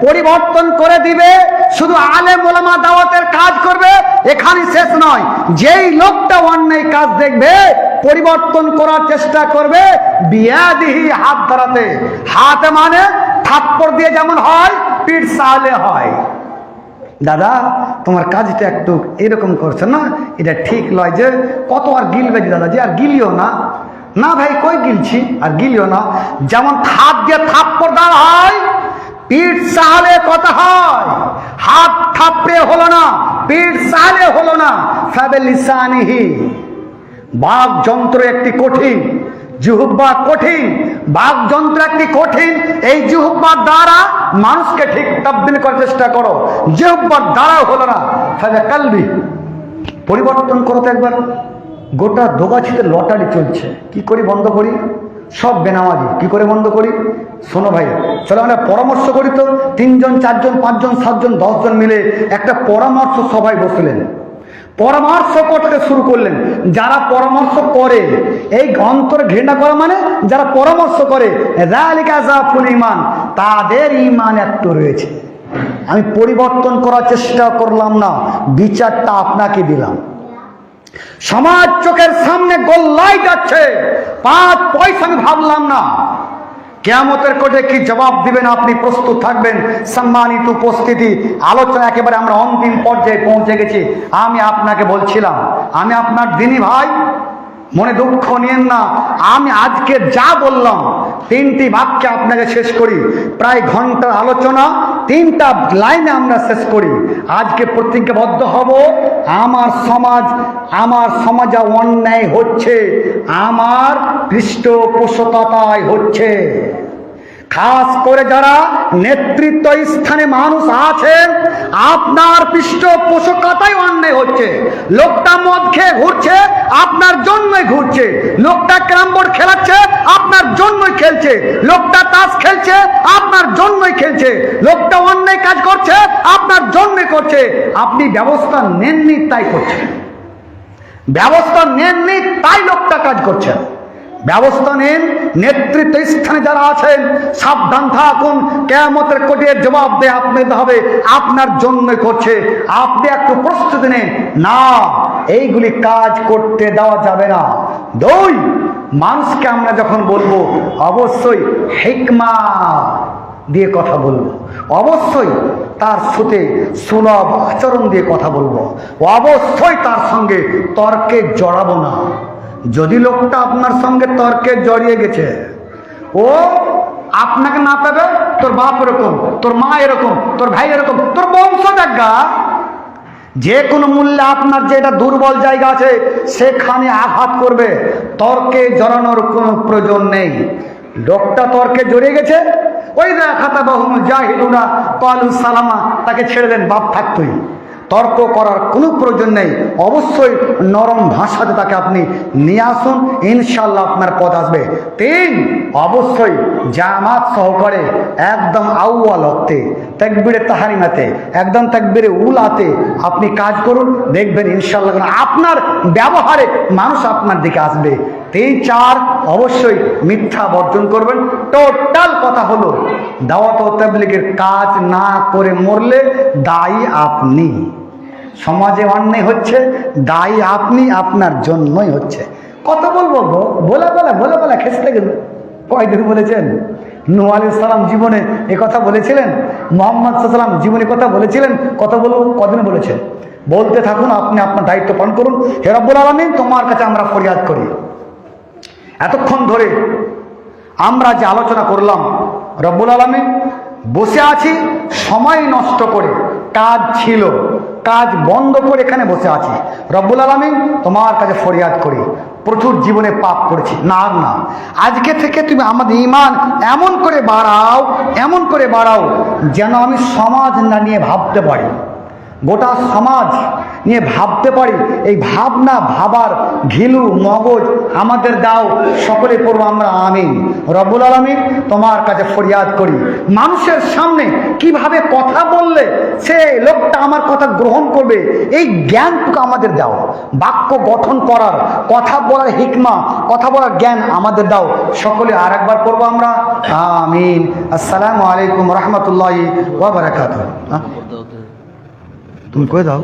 পরিবর্তন করে দিবে। শুধু আলেম ওলামা দাওয়াতের কাজ করবে এখানে শেষ নয়, যেই লোকটা অন্যায় কাজ দেখবে পরিবর্তন করার চেষ্টা করবে, বিয়াদিহি হাত ধরাতে। হাত মানে থাপ্পড় দিয়ে যেমন হয়, পিঠ সাহলে হয়। দাদা তোমার কাজটা একটু এরকম করছো না, এটা ঠিক নয়, যে কত আর গিলবে যে দাদা, যে আর গিলিও না, না ভাই কই গিলছি, আর গিলিও না। যেমন হাত দিয়ে থাপ্পড় দেওয়া হয়, পিঠ সাহলে কথা হয়, হাত থাপ্পড়ে হলো না, পিঠ সাহলে হলো না। ফাবিলিসানিহি, বাক যন্ত্র একটি কঠিন, জিহ্বা কঠিন, বাক যন্ত্র একটি কঠিন। এই জিহ্বার দ্বারা মানুষকে ঠিক তাবদীল করার চেষ্টা করো, জিহ্বার দ্বারাও হলো না, ফাবে কালবি, পরিবর্তন করো তো একবার। গোটা দোগাছিতে লটারি চলছে, কি করি বন্ধ করি? সব বেনামাজি, কি করে বন্ধ করি? শোনো ভাই, চলো আমরা পরামর্শ করি তো। 3 জন 4 জন 5 জন 7 জন 10 জন মিলে একটা পরামর্শ সভায় বসলেন, পরামর্শ করতে শুরু করলেন। যারা পরামর্শ করে, এই অন্তরে ঘৃণা করা মানে যারা পরামর্শ করে, যালিকা যাফুল ঈমান, তাদের ঈমান একটু রয়েছে। আমি পরিবর্তন করার চেষ্টা করলাম না, বিচারটা আপনাকে দিলাম। সমাজ চোখের সামনে গোল্লায় যাচ্ছে, 5 পয়সা আমি ভাবলাম না। কিয়ামতের কোঠে কি জবাব দিবেন আপনি প্রস্তুত থাকবেন। সম্মানিত উপস্থিতি, আলোচনা একেবারে আমরা অন্তিম পর্যায়ে পৌঁছে গেছি। আমি আপনাকে বলছিলাম, আমি আপনার দিনী ভাই, মনে দুঃখ নিয়েন না। আমি আজকে যা বললাম 3টি বাক্যে আপনাকে শেষ করি। প্রায় ঘন্টার আলোচনা 3টা লাইনে আমরা শেষ করি। আজকে প্রতিজ্ঞাবদ্ধ হব, আমার সমাজে অন্যায় হচ্ছে, আমার পৃষ্ঠপোষকতায় হচ্ছে। খাস করে যারা নেতৃত্ব স্থানে মানুষ আছেন, আপনার পৃষ্ঠপোষকতাই অন্যায় হচ্ছে। লোকটা মদ খেয়ে ঘুরছে, আপনার জন্যই ঘুরছে। লোকটা ক্যারাম বোর্ড খেলাচ্ছে, আপনার জন্যই খেলছে। লোকটা তাস খেলছে, আপনার জন্যই খেলছে। লোকটা অন্যায় কাজ করছে, আপনার জন্যই করছে। আপনি ব্যবস্থা নেননি তাই করছেন, ব্যবস্থা নেননি তাই লোকটা কাজ করছেন। ব্যবস্থা নেন। নেতৃত্ব স্থানে যারা আছেন সাবধান থাকুন, কিয়ামতের কোর্টের জবাব দেয় আপনাকে হবে, আপনার জন্য করছে। আপনি একটু প্রস্তুতি নেন, না এইগুলি কাজ করতে দেওয়া যাবে না। দুই, মানুষকে আমরা যখন বলবো অবশ্যই হিকমা দিয়ে কথা বলবো, অবশ্যই তার সাথে সুলভ আচরণ দিয়ে কথা বলবো, অবশ্যই তার সঙ্গে তর্কে জড়াবো না। যদি লোকটা আপনার সঙ্গে তর্কে জড়িয়ে গেছে, ও আপনাকে না পাবে, তোর বাপ এরকম, তোর মা এরকম, তোর ভাই এরকম, তোর বংশ দেখা, যে কোনো মূল্যে আপনার যেটা দুর্বল জায়গা আছে সেখানে আঘাত করবে। তর্কে জড়ানোর কোনো প্রয়োজন নেই। লোকটা তর্কে জড়িয়ে গেছে, ওই খাতা বাহুম জাহিলুনা কালু সালামা, তাকে ছেড়ে দেন, বাপ থাকতই। তর্ক করার কোনো প্রয়োজন নেই। অবশ্যই নরম ভাষাতে তাকে আপনি নিয়ে আসুন, ইনশাল্লাহ আপনার পথ আসবে। তিন, অবশ্যই জামাত সহকারে একদম আউয়াল হতে তাকবীরে তাহরিমাতে, একদম তাকবীরে উলাতে আপনি কাজ করুন, দেখবেন ইনশাল্লাহ আপনার ব্যবহারে মানুষ আপনার দিকে আসবে। তিন, চার, অবশ্যই মিথ্যা বর্জন করবেন। টোটাল কথা হলো দাওয়াত ও তাবলীগের কাজ না করে মরলে দায়ী আপনি। সমাজে অন্যায় হচ্ছে, দায়ী আপনি, আপনার জন্যই হচ্ছে। কত বলবো গো, বলে খেসতে গেল। কয়দিন বলেছেন? নূহ আলাইহিস সালাম জীবনে এ কথা বলেছিলেন, মুহাম্মদ সাল্লাল্লাহু আলাইহি ওয়াসাল্লাম জীবনে কথা বলেছিলেন, কত বলবো, কদিন বলেছেন? বলতে থাকুন, আপনি আপনার দায়িত্ব পালন করুন। হে রব্বুল আলামিন, তোমার কাছে আমরা ফরিয়াদ করি, এতক্ষণ ধরে আমরা যে আলোচনা করলাম, রব্বুল আলামিন বসে আছি সময় নষ্ট করে, কাজ ছিল, কাজ বন্ধ করে এখানে বসে আছি। রব্বুল আলামিন তোমার কাছে ফরিয়াদ করি, প্রচুর জীবনে পাপ করেছি, না না, আজকে থেকে তুমি আমাদের ঈমান এমন করে বাড়াও, এমন করে বাড়াও যেন আমি সমাজ না নিয়ে ভাবতে পারি, গোটা সমাজ নিয়ে ভাবতে পারি। এই ভাবনা ভাবার ঘিলু মগজ আমাদের দাও, সকলে পড়বো আমরা আমিন। রব্বুল আলামিন তোমার কাছে ফরিয়াদ করি, মানুষের সামনে কিভাবে কথা বললে সে লোকটা আমার কথা গ্রহণ করবে, এই জ্ঞানটুকু আমাদের দাও। বাক্য গঠন করার, কথা বলার হিকমা, কথা বলার জ্ঞান আমাদের দাও। সকলে আর একবার পড়বো আমরা আমিন। আসসালামু আলাইকুম রহমতুল্লাহি ওয়া বারাকাতুহু। তুমি কই দাও?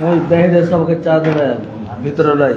ওই বেহেদের সবকে চা দেবে ভিতরে লাই।